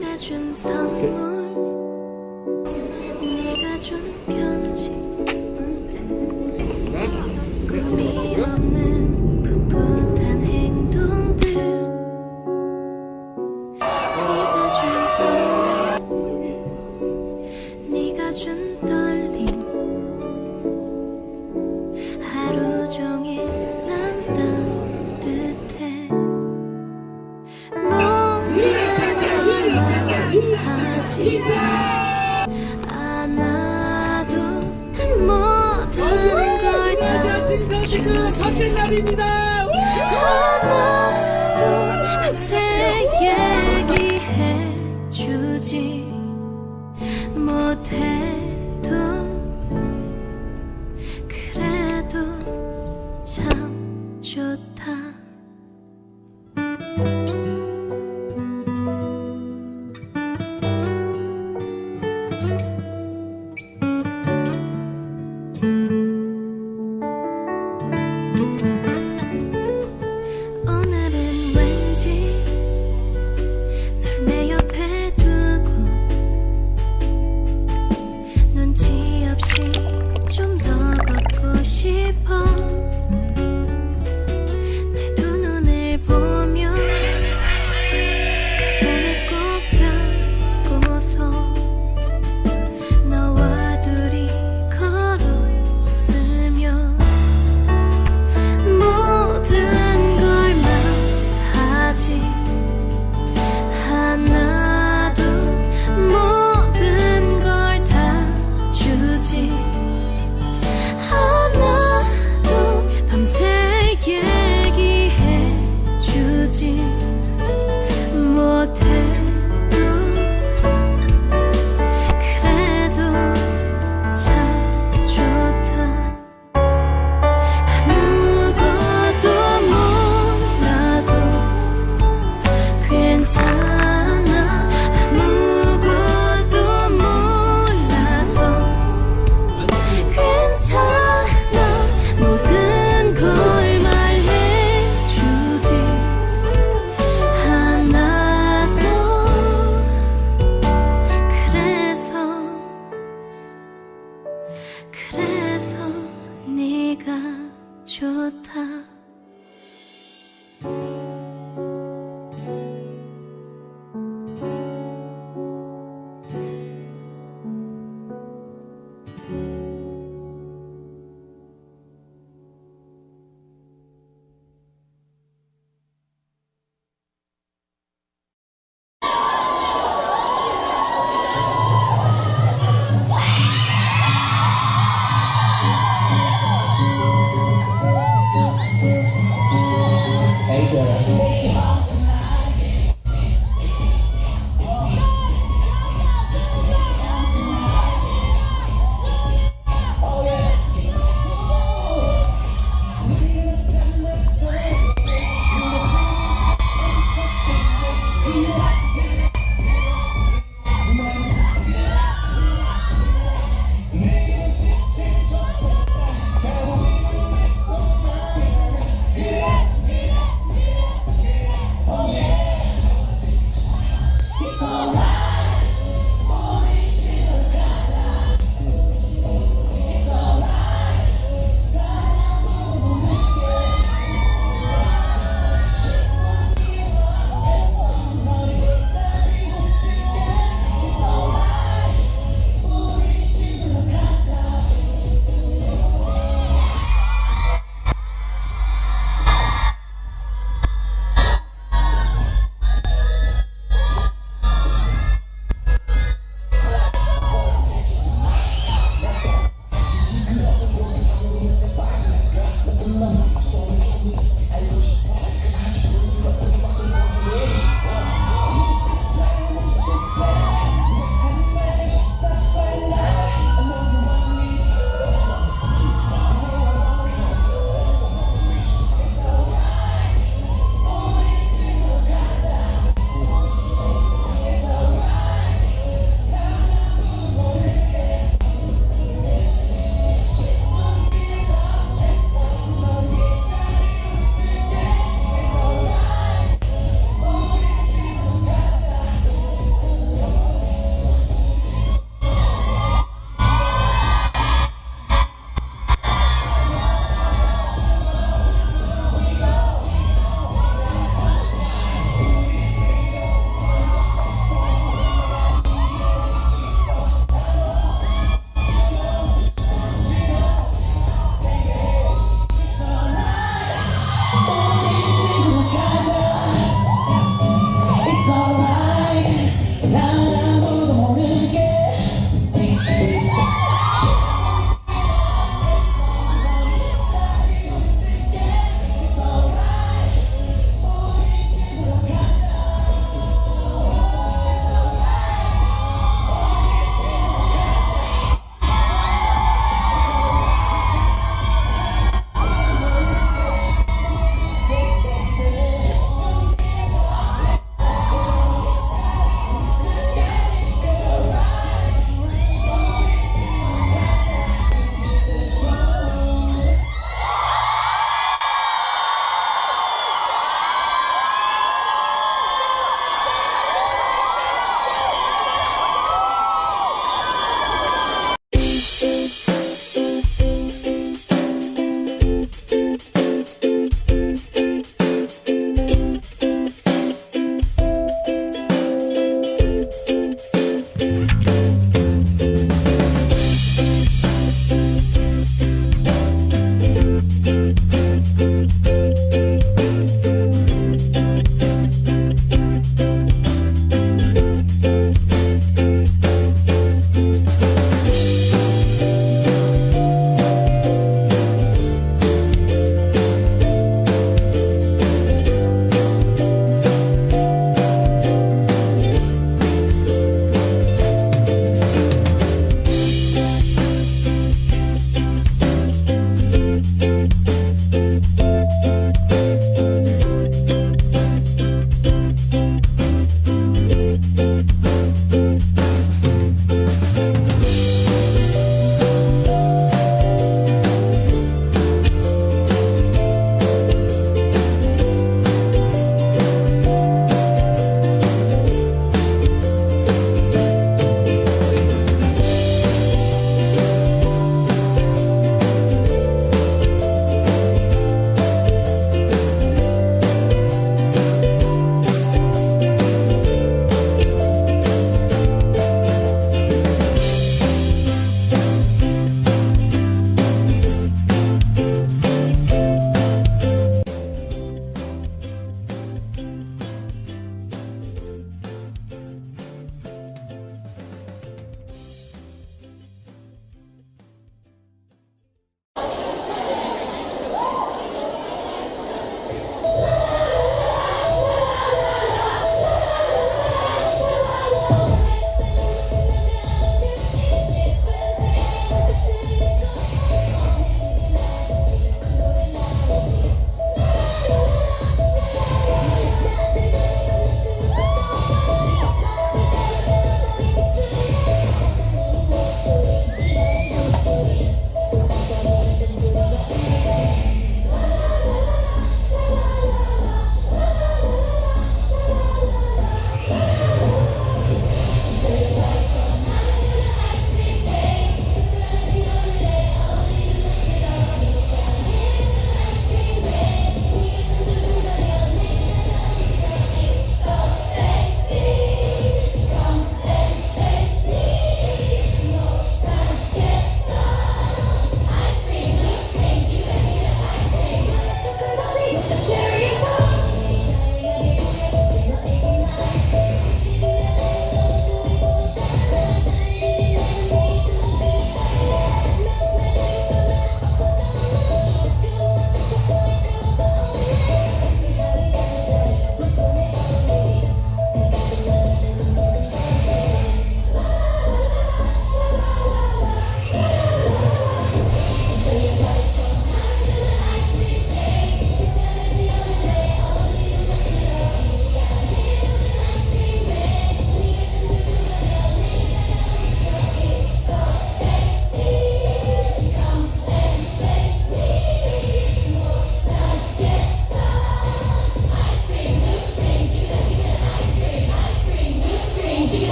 네가 준 선물, 네가 준 편지, 꾸밈 없는 풋풋한 행동들, 네가 준 설렘, 네가 준 떨림, 하루 종일 난 따뜻해. 모든 걸 말하지 않아도 모든 걸 다 주지 않아도 밤새 얘기해 주지 못해도 그래도 참 좋다. 오늘은 왠지 널 내 옆에 두고 눈치 없이 좀 더 걷고 싶어. 내 두 눈을 보며 두 손을 꼭 잡고서 너와 둘이 걸었으면 모든 걸 말하지 않아도 모든 걸 다 주지 않아도 밤새 얘기해 주지 못해도 그래도 참 좋다. 아무것도 몰라도 괜찮아. 아무것도 몰라서 괜찮아. 모든 걸 말해주지 않아서 그래서 네가 좋다.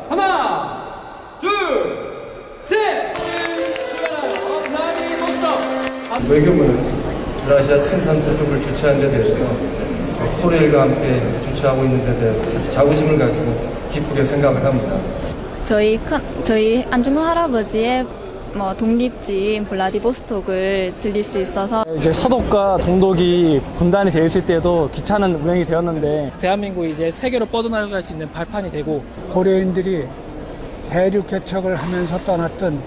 하나, 둘, 셋! 출발하여 블라디보스토크! 외교부는 유라시아 친선 특급을 주최한 데 대해서 코레일과 함께 주최하고 있는 데 대해서 아주 자부심을 가지고 기쁘게 생각을 합니다. 저희 안중근 할아버지의 독립지인 블라디보스톡을 들릴 수 있어서 이제 서독과 동독이 분단이 되어 있을 때도 귀찮은 운행이 되었는데 대한민국이 이제 세계로 뻗어나갈 수 있는 발판이 되고 고려인들이 대륙 개척을 하면서 떠났던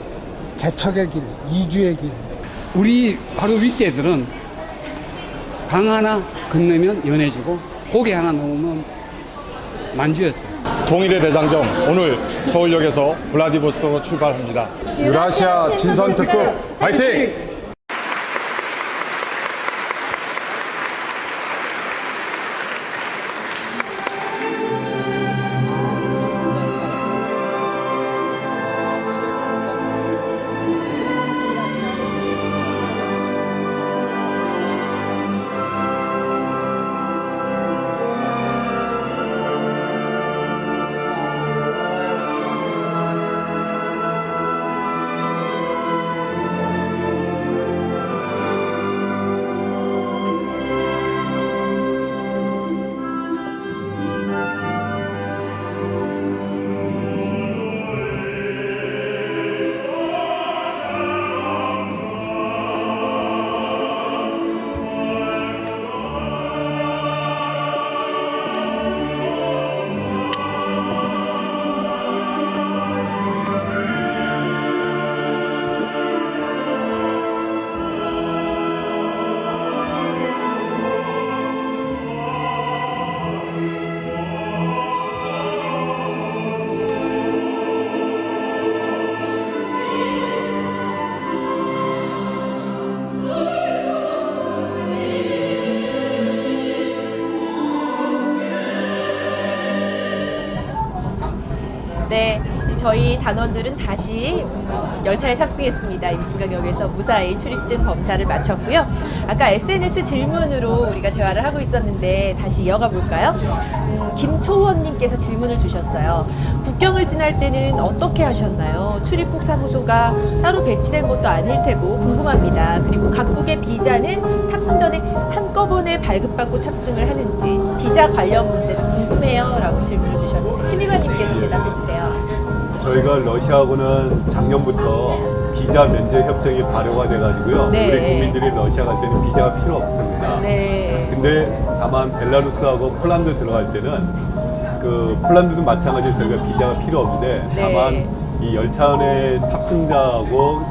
개척의 길, 이주의 길. 우리 바로 윗대들은 강 하나 건너면 연해지고 고개 하나 넘으면 만주였어요. 통일의 대장정 오늘 서울역에서 블라디보스토크로 출발합니다. 유라시아 친선 특급 파이팅! 네, 저희 단원들은 다시 열차에 탑승했습니다. 임진강역에서 무사히 출입증 검사를 마쳤고요. 아까 SNS 질문으로 우리가 대화를 하고 있었는데 다시 이어가 볼까요? 김초원님께서 질문을 주셨어요. 국경을 지날 때는 어떻게 하셨나요? 출입국 사무소가 따로 배치된 것도 아닐 테고 궁금합니다. 그리고 각국의 비자는 탑승 전에 한꺼번에 발급받고 탑승을 하는지 비자 관련 문제도 궁금해요 라고 질문을 주셨는데 심의관님께서 대답해 주세요. 저희가 러시아하고는 작년부터 비자 면제 협정이 발효가 돼가지고요. 네. 우리 국민들이 러시아 갈 때는 비자가 필요 없습니다. 네. 근데 다만 벨라루스하고 폴란드 들어갈 때는 그 폴란드도 마찬가지로 저희가 비자가 필요 없는데 네. 다만 이 열차 안에 탑승자하고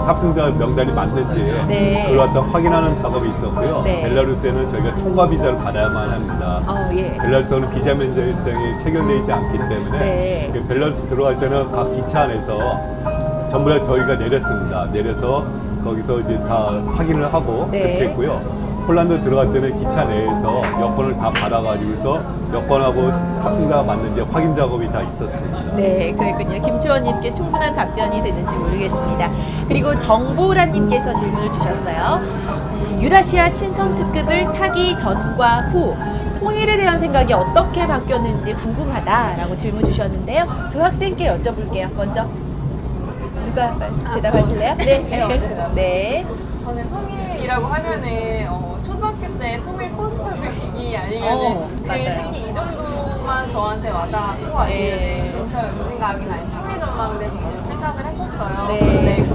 탑승자 명단이 맞는지 네. 그걸 갖다 확인하는 작업이 있었고요. 네. 벨라루스에는 저희가 통과 비자를 받아야만 합니다. 예. 벨라루스는 비자 면제 협정이 체결되어 있지 않기 때문에 네. 그 벨라루스 들어갈 때는 각 기차 안에서 전부 다 저희가 내렸습니다. 내려서 거기서 이제 다 확인을 하고 네. 그렇게 했고요. 폴란드 들어갈 때는 기차 내에서 여권을 다 받아가지고서 여권하고 탑승자가 맞는지 확인 작업이 다 있었습니다. 네, 그랬군요. 김치원님께 충분한 답변이 되는지 모르겠습니다. 그리고 정보라님께서 질문을 주셨어요. 유라시아 친선 특급을 타기 전과 후 통일에 대한 생각이 어떻게 바뀌었는지 궁금하다라고 질문 주셨는데요. 두 학생께 여쭤볼게요. 먼저 누가 대답하실래요? 네. 네. 저는 통일이라고 하면은 초등학교 때 통일 포스터 그리기 아니면은 맞아요. 특히 이 정도로만 저한테 와닿았고 아니면은 근처 임진각이나 통일 전망대 정도 생각을 했었어요. 네. 근데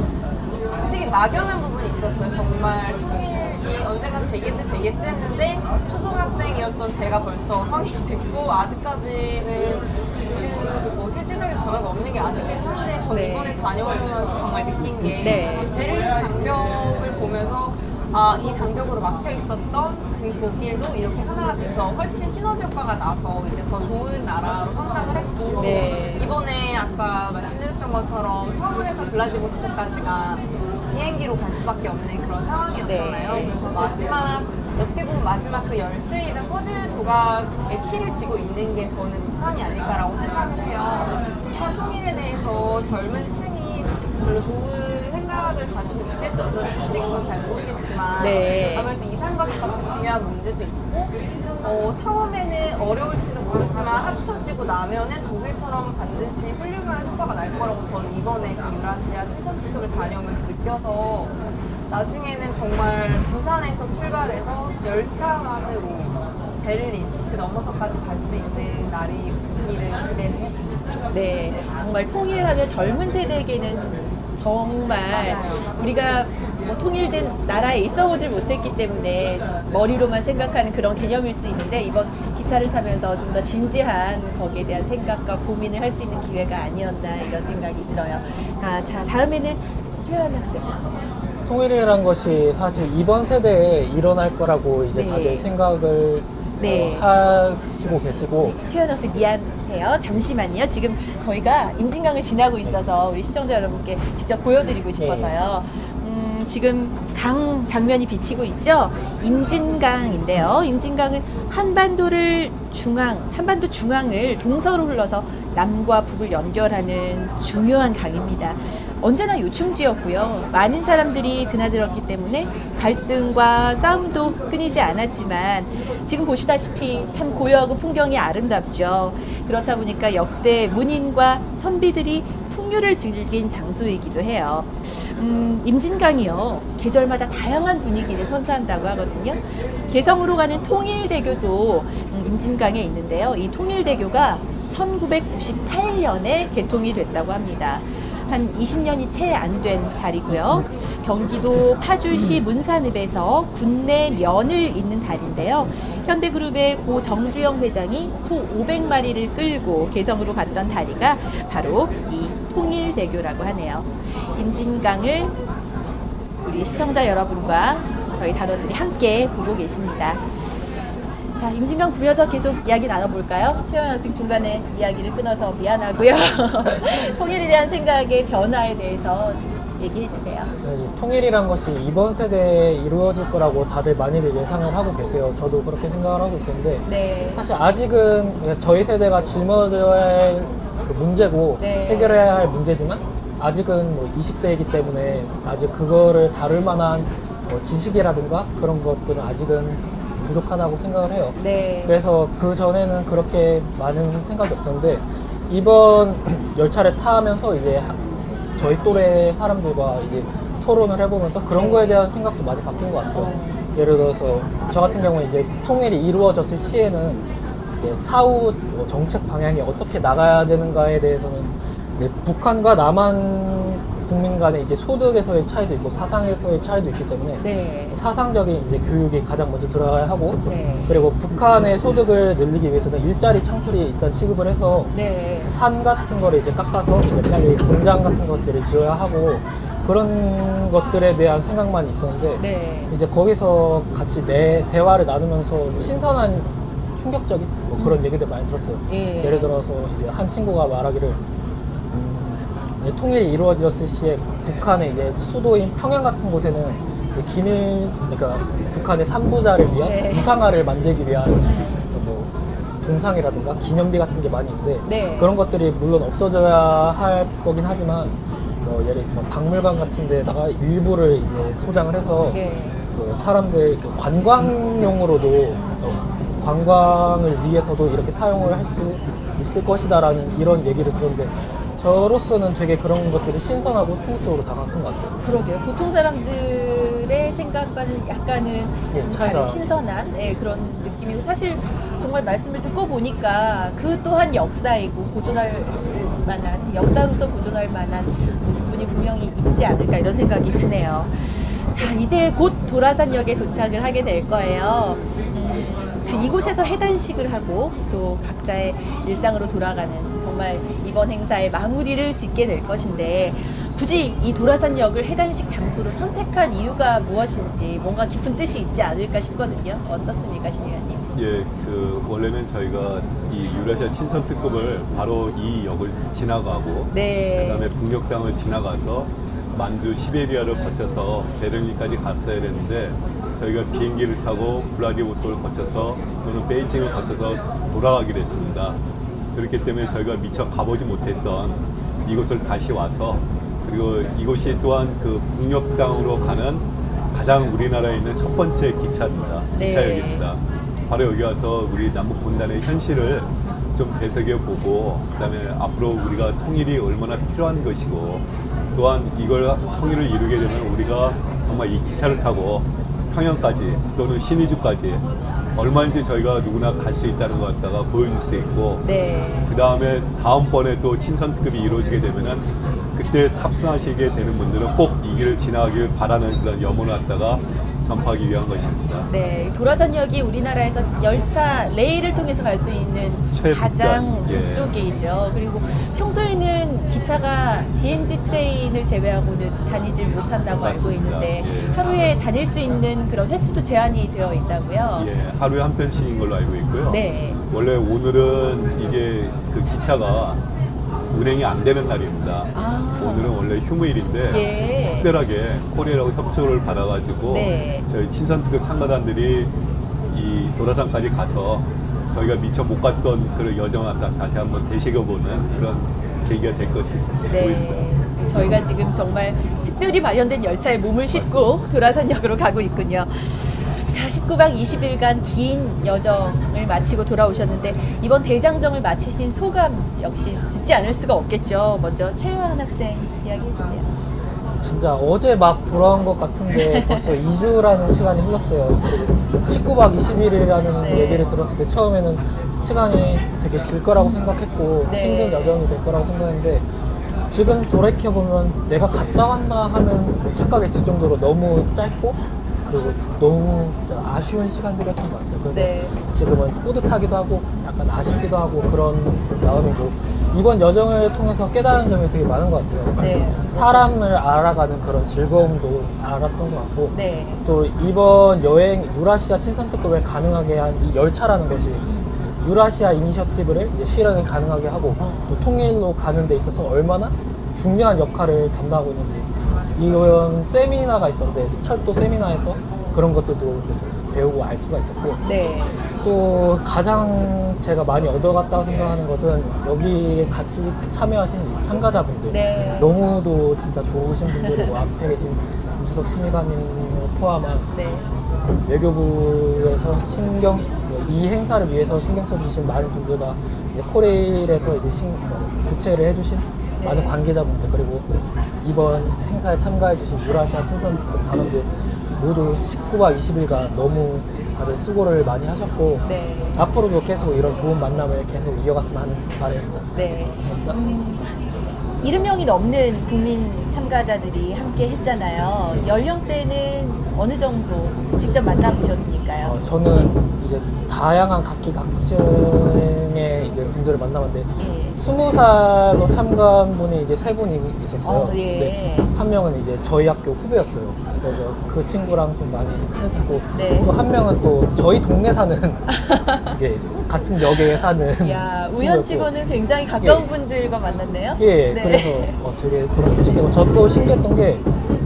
솔직히 막연한 부분이 있었어요. 정말 통일이 언젠간 되겠지 했는데 초등학생이었던 제가 벌써 성인이 됐고 아직까지는 뭐 실질적인 변화가 없는 게 아쉽긴 한데 저는 네. 이번에 다녀오면서 정말 느낀 게 네. 베를린 장벽을 보면서 이 장벽으로 막혀 있었던 독일도 이렇게 하나가 돼서 훨씬 시너지 효과가 나서 이제 더 좋은 나라로 성장을 했고 네. 이번에 아까 말씀드렸던 것처럼 서울에서 블라디보스토크까지가 비행기로 갈 수밖에 없는 그런 상황이었잖아요. 네. 그래서 마지막 어떻게 보면 마지막 그 열쇠이자 퍼즐 조각의 키를 쥐고 있는 게 저는 북한이 아닐까라고 생각을 해요. 북한 통일에 대해서 젊은 층이 별로 좋은 생각을 가지고 있을지 어떨지 솔직히 저는 잘 모르겠지만 네. 아무래도 이산가족 같은 중요한 문제도 있고 처음에는 어려울지도 모르지만 합쳐지고 나면은 독일처럼 반드시 훌륭한 효과가 날 거라고 저는 이번에 유라시아 친선특급을 다녀오면서 느껴서 나중에는 정말 부산에서 출발해서 열차만으로 베를린 그 넘어서까지 갈 수 있는 날이 오기를 기대를 해봅니다. 네, 정말 통일하면 젊은 세대에게는 정말 우리가 뭐 통일된 나라에 있어보질 못했기 때문에 머리로만 생각하는 그런 개념일 수 있는데 이번 기차를 타면서 좀 더 진지한 거기에 대한 생각과 고민을 할 수 있는 기회가 아니었나 이런 생각이 들어요. 자, 다음에는 최현 학생. 통일이라는 것이 사실 이번 세대에 일어날 거라고 이제 네. 다들 생각을 네. 하시고 계시고 최현 학생 미안해요. 잠시만요. 지금 저희가 임진강을 지나고 있어서 우리 시청자 여러분께 직접 보여드리고 싶어서요. 지금 강 장면이 비치고 있죠. 임진강인데요. 임진강은 한반도 중앙을 동서로 흘러서 남과 북을 연결하는 중요한 강입니다. 언제나 요충지였고요. 많은 사람들이 드나들었기 때문에 갈등과 싸움도 끊이지 않았지만 지금 보시다시피 참 고요하고 풍경이 아름답죠. 그렇다 보니까 역대 문인과 선비들이 풍류를 즐긴 장소이기도 해요. 임진강이요. 계절마다 다양한 분위기를 선사한다고 하거든요. 개성으로 가는 통일대교도 임진강에 있는데요. 이 통일대교가 1998년에 개통이 됐다고 합니다. 한 20년이 채 안 된 다리고요. 경기도 파주시 문산읍에서 군내 면을 잇는 다리인데요. 현대그룹의 고 정주영 회장이 소 500마리를 끌고 개성으로 갔던 다리가 바로 이 통일대교라고 하네요. 임진강을 우리 시청자 여러분과 저희 단원들이 함께 보고 계십니다. 자, 임진강 보면서 계속 이야기 나눠볼까요? 최현 학생 중간에 이야기를 끊어서 미안하고요. 통일에 대한 생각의 변화에 대해서 얘기해 주세요. 네, 이제 통일이란 것이 이번 세대에 이루어질 거라고 다들 많이들 예상을 하고 계세요. 저도 그렇게 생각을 하고 있었는데 네. 사실 아직은 저희 세대가 짊어져야 할 그 문제고 네. 해결해야 할 문제지만 아직은 뭐 20대이기 때문에 아직 그거를 다룰 만한 뭐 지식이라든가 그런 것들은 아직은 부족하다고 생각을 해요. 네. 그래서 그 전에는 그렇게 많은 생각이 없었는데 이번 열차를 타면서 이제 저희 또래 사람들과 이제 토론을 해보면서 그런 거에 대한 생각도 많이 바뀐 것 같아요. 예를 들어서 저 같은 경우는 이제 통일이 이루어졌을 시에는 이제 사후 정책 방향이 어떻게 나가야 되는가에 대해서는 이제 북한과 남한 국민 간의 이제 소득에서의 차이도 있고 사상에서의 차이도 있기 때문에 네. 사상적인 이제 교육이 가장 먼저 들어가야 하고 네. 그리고 북한의 소득을 늘리기 위해서는 일자리 창출이 일단 시급을 해서 네. 산 같은 거를 이제 깎아서 이제 빨리 공장 같은 것들을 지어야 하고 그런 것들에 대한 생각만 있었는데 네. 이제 거기서 같이 대화를 나누면서 신선한 충격적인 뭐 그런 얘기들 많이 들었어요. 예. 예를 들어서 이제 한 친구가 말하기를 이제 통일이 이루어졌을 시에 북한의 이제 수도인 평양 같은 곳에는 그러니까 북한의 삼부자를 위한 네. 무상화를 만들기 위한 뭐 동상이라든가 기념비 같은 게 많이 있는데 네. 그런 것들이 물론 없어져야 할 거긴 하지만 뭐 예를 들어 박물관 같은 데다가 일부를 이제 소장을 해서 네. 그 사람들 그 관광용으로도 관광을 위해서도 이렇게 사용을 할 수 있을 것이다라는 이런 얘기를 들었는데 저로서는 되게 그런 것들이 신선하고 충격적으로 다가왔던 것 같아요. 그러게요. 보통 사람들의 생각과는 약간은 예, 차이가. 다른 신선한 그런 느낌이고 사실 정말 말씀을 듣고 보니까 그 또한 역사이고 보존할 만한 역사로서 보존할 만한 부분이 분명히 있지 않을까 이런 생각이 드네요. 자, 이제 곧 도라산역에 도착을 하게 될 거예요. 그 이곳에서 해단식을 하고 또 각자의 일상으로 돌아가는 정말 이번 행사의 마무리를 짓게 될 것인데 굳이 이 도라산역을 해단식 장소로 선택한 이유가 무엇인지 뭔가 깊은 뜻이 있지 않을까 싶거든요. 어떻습니까, 심의원님? 예, 원래는 저희가 이 유라시아 친선특급을 바로 이 역을 지나가고 네. 그다음에 북녘땅을 지나가서 만주 시베리아를 거쳐서 베를린까지 갔어야 되는데 저희가 비행기를 타고 블라디보스토크를 거쳐서 또는 베이징을 거쳐서 돌아가기로 했습니다. 그렇기 때문에 저희가 미처 가보지 못했던 이곳을 다시 와서 그리고 이곳이 또한 그 북녘땅으로 가는 가장 우리나라에 있는 첫 번째 기차입니다. 네. 기차역입니다. 바로 여기 와서 우리 남북 분단의 현실을 좀 되새겨보고 그다음에 앞으로 우리가 통일이 얼마나 필요한 것이고 또한 이걸 통일을 이루게 되면 우리가 정말 이 기차를 타고 평양까지 또는 신의주까지 얼마인지 저희가 누구나 갈 수 있다는 것 갖다가 보여줄 수 있고 네. 그 다음에 다음번에 또 친선특급이 이루어지게 되면은 그때 탑승하시게 되는 분들은 꼭 이 길을 지나가길 바라는 그런 염원을 갖다가 전파하기 위한 것입니다. 네, 도라산역이 우리나라에서 열차 레일을 통해서 갈 수 있는 최북단, 가장 예. 북쪽이죠. 그리고 평소에는 기차가 DMZ 트레인을 제외하고는 다니질 못한다고 알고 맞습니다. 있는데 예. 하루에 다닐 수 있는 그런 횟수도 제한이 되어 있다고요. 예, 하루에 한 편씩인 걸로 알고 있고요. 네. 원래 오늘은 이게 그 기차가 운행이 안 되는 날입니다. 아. 오늘은 원래 휴무일인데 예. 특별하게 코리아라고 협조를 받아가지고 네. 저희 친선특급 참가단들이 이 도라산까지 가서 저희가 미처 못 갔던 그런 여정을 갖다 다시 한번 되새겨보는 그런 계기가 될 것이 보입니다. 네. 저희가 지금 정말 특별히 마련된 열차에 몸을 싣고 도라산역으로 가고 있군요. 자, 19박 20일간 긴 여정을 마치고 돌아오셨는데 이번 대장정을 마치신 소감 역시 듣지 않을 수가 없겠죠. 먼저 최유한 학생 이야기해 주세요. 진짜 어제 막 돌아온 것 같은데 벌써 2주라는 시간이 흘렀어요. 그리고 19박 20일이라는 네. 얘기를 들었을 때 처음에는 시간이 되게 길 거라고 생각했고 네. 힘든 여정이 될 거라고 생각했는데 지금 돌이켜보면 내가 갔다 왔나 하는 착각이 들 정도로 너무 짧고 그리고 너무 진짜 아쉬운 시간들이었던 것 같아요. 그래서 네. 지금은 뿌듯하기도 하고 약간 아쉽기도 하고 그런 마음이고 이번 여정을 통해서 깨달은 점이 되게 많은 것 같아요. 네. 사람을 알아가는 그런 즐거움도 알았던 것 같고 네. 또 이번 여행 유라시아 친선특급을 가능하게 한 이 열차라는 것이 유라시아 이니셔티브를 이제 실현이 가능하게 하고 또 통일로 가는 데 있어서 얼마나 중요한 역할을 담당하고 있는지 이런 세미나가 있었는데 철도 세미나에서 그런 것들도 좀 배우고 알 수가 있었고 네. 또 가장 제가 많이 얻어갔다고 생각하는 것은 여기 같이 참여하신 이 참가자분들 네. 너무도 진짜 좋으신 분들이고 앞에 계신 임수석 심의관님을 포함한 네. 외교부에서 이 행사를 위해서 신경 써주신 많은 분들과 이제 코레일에서 이제 주최를 해주신 많은 관계자분들 그리고 이번 행사에 참가해주신 유라시아 친선특급 단원들 모두 19박 20일간 너무 다들 수고를 많이 하셨고 네. 앞으로도 계속 이런 좋은 만남을 계속 이어갔으면 하는 바람입니다. 네. 감사합니다. 70명이 넘는 국민 참가자들이 함께 했잖아요. 연령대는 어느 정도 직접 만나보셨으니까요? 저는 이제 다양한 각기 각층의 이제 분들을 만나봤는데 예. 20살로 참가한 분이 이제 3분이 있었어요. 예. 네. 한 명은 이제 저희 학교 후배였어요. 그래서 그 친구랑 좀 많이 친했었고 네. 또 한 명은 또 저희 동네 사는 되게 같은 역에 사는 야, 친구였고. 우연치고는 굉장히 가까운 예. 분들과 만났네요. 예, 네. 그래서 되게 그런 게 신기하고 저 또 신기했던 게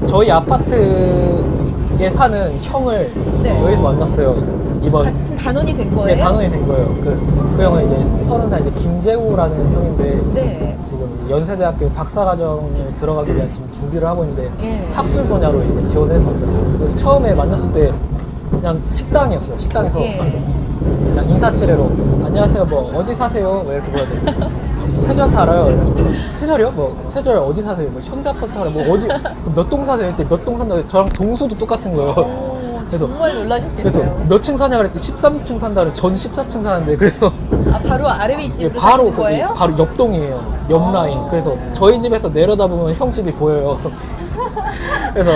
저희 아파트에 사는 형을 네. 여기서 만났어요. 이번 같은 단원이 된 거예요? 네, 단원이 된 거예요. 그 형은 이제 30살 이제 김재우라는 형인데 네. 지금 이제 연세대학교 박사과정을 들어가기 위한 지금 준비를 하고 있는데 예. 학술 분야로 이제 지원해서 왔더라고요. 그래서 처음에 만났을 때 그냥 식당이었어요. 식당에서 예. 그냥 인사치레로 안녕하세요, 뭐 어디 사세요? 뭐 이렇게 물어봤더니 세절 살아요. 세절이요? 뭐 세절 어디 사세요? 뭐 현대아파트 살아요. 뭐 어디 몇 동 사세요? 이때 몇 동 산다고 저랑 동수도 똑같은 거예요. 그래서 정말 놀라셨겠어요. 그래서 몇 층 사냐 그랬더니 13층 산다는 전 14층 사는데 그래서 아, 바로 아래 윗집으로 바로 사시는 거기 거예요? 바로 옆 동이에요. 옆 라인. 그래서 저희 집에서 내려다 보면 형 집이 보여요. 그래서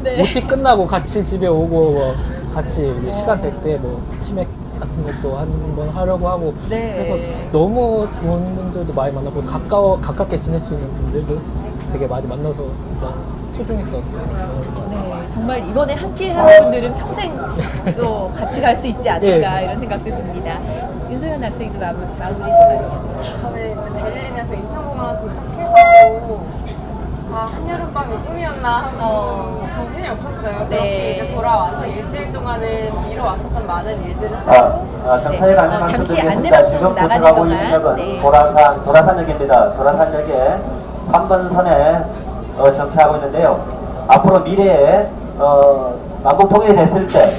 네. OT 끝나고 같이 집에 오고 뭐 같이 이제 시간 될 때 뭐 치맥 같은 것도 한번 하려고 하고 네. 그래서 너무 좋은 분들도 많이 만나고 가깝게 지낼 수 있는 분들도 되게 많이 만나서 진짜 소중했던 네, 정말 이번에 함께 하는 분들은 평생 또 같이 갈 수 있지 않을까 예. 이런 생각도 듭니다. 윤소연 학생도 마무리 시간이요. 저는 이제 베를린에서 인천공항 도착해서 한여름밤이 꿈이었나 하면서 정신이 없었어요. 그렇게 네. 이제 돌아와서 일주일 동안은 미뤄 왔었던 많은 일들을 하고 정차에 관련 잠시 말씀드리겠습니다. 지금 나가는 도착하고 동안, 있는 역은 네. 도라산역입니다. 도라산역에 3번 선에 정차하고 있는데요. 앞으로 미래에 남북 통일이 됐을 때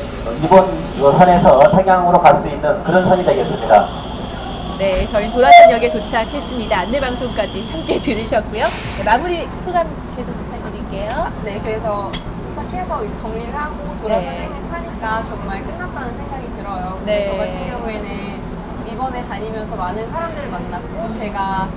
이번 선에서 평양으로 갈 수 있는 그런 선이 되겠습니다. 네, 저희 도라산역에 도착했습니다. 안내방송까지 함께 들으셨고요. 네, 마무리 소감 계속 부탁드릴게요. 네, 그래서 도착해서 이제 정리를 하고 도라산행을 타니까 정말 끝났다는 생각이 들어요. 근데 네. 저 같은 경우에는 이번에 다니면서 많은 사람들을 만났고 제가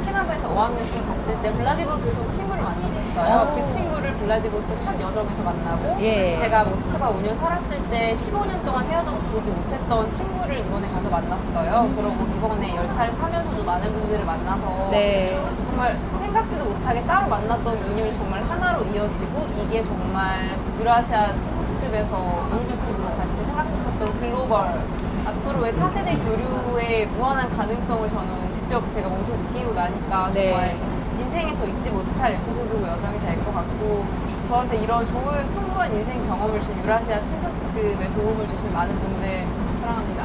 캐나다에서 어학연수를 갔을 때 블라디보스토크 친구를 많이 있었어요. 그 친구를 블라디보스토크 첫 여정에서 만나고 예. 제가 모스크바 5년 살았을 때 15년 동안 헤어져서 보지 못했던 친구를 이번에 가서 만났어요. 그리고 이번에 열차를 타면서도 많은 분들을 만나서 네. 정말 생각지도 못하게 따로 만났던 인연이 정말 하나로 이어지고 이게 정말 유라시아 친선특급에서 이니셔티브로 같이 생각했었던 글로벌 앞으로의 차세대 교류의 무한한 가능성을 저는 직접 제가 몸소 느끼고 나니까 정말 네. 인생에서 잊지 못할 에피소드 여정이 될 것 같고 저한테 이런 좋은 풍부한 인생 경험을 준 유라시아 친선특급에 도움을 주신 많은 분들 사랑합니다.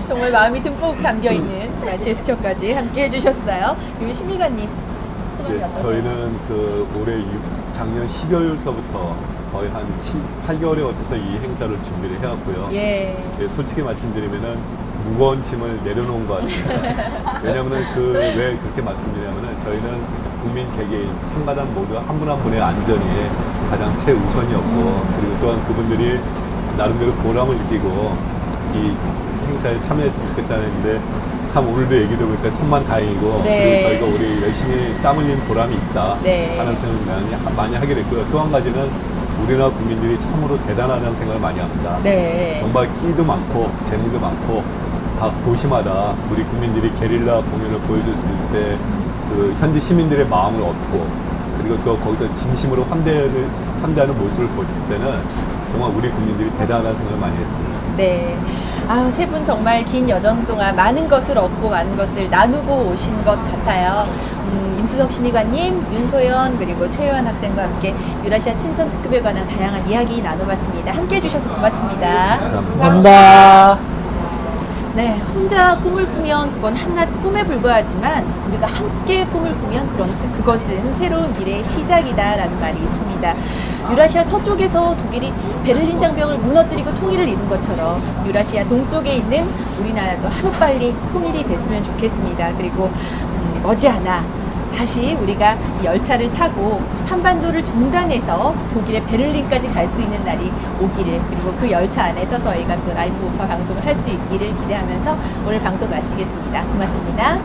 정말 마음이 듬뿍 담겨있는 제스처까지 함께 해주셨어요. 그리고 심의관님 소감이 네, 어떠세요? 저희는 올해 작년 12월서부터 거의 한 8개월에 걸쳐서 이 행사를 준비를 해왔고요. 예. 예, 솔직히 말씀드리면은 무거운 짐을 내려놓은 것 같습니다. 왜냐하면 왜 그렇게 말씀드리냐면은 저희는 국민 개개인 참가단 모두 한 분 한 분의 안전이 가장 최우선이었고 그리고 또한 그분들이 나름대로 보람을 느끼고 이 행사에 참여했으면 좋겠다는데 참 오늘도 얘기 들어보니까 천만다행이고 네. 그리고 저희가 우리 열심히 땀 흘린 보람이 있다 네. 하는 생각을 많이 하게 됐고요. 또 한 가지는 우리나라 국민들이 참으로 대단하다는 생각을 많이 합니다. 네. 정말 끼도 많고 재능도 많고 각 도시마다 우리 국민들이 게릴라 공연을 보여줬을 때 그 현지 시민들의 마음을 얻고 그리고 또 거기서 진심으로 환대하는 모습을 보실 때는 정말 우리 국민들이 대단하다는 생각을 많이 했습니다. 네. 아유, 세 분 정말 긴 여정 동안 많은 것을 얻고 많은 것을 나누고 오신 것 같아요. 임수석 심의관님, 윤소연 그리고 최효한 학생과 함께 유라시아 친선 특급에 관한 다양한 이야기 나눠봤습니다. 함께 해주셔서 고맙습니다. 감사합니다. 네, 혼자 꿈을 꾸면 그건 한낱 꿈에 불과하지만 우리가 함께 꿈을 꾸면 그것은 새로운 미래의 시작이다라는 말이 있습니다. 유라시아 서쪽에서 독일이 베를린 장벽을 무너뜨리고 통일을 이룬 것처럼 유라시아 동쪽에 있는 우리나라도 하루빨리 통일이 됐으면 좋겠습니다. 그리고 머지않아 다시 우리가 이 열차를 타고 한반도를 종단해서 독일의 베를린까지 갈 수 있는 날이 오기를 그리고 그 열차 안에서 저희가 또 라이브 오파 방송을 할 수 있기를 기대하면서 오늘 방송 마치겠습니다. 고맙습니다.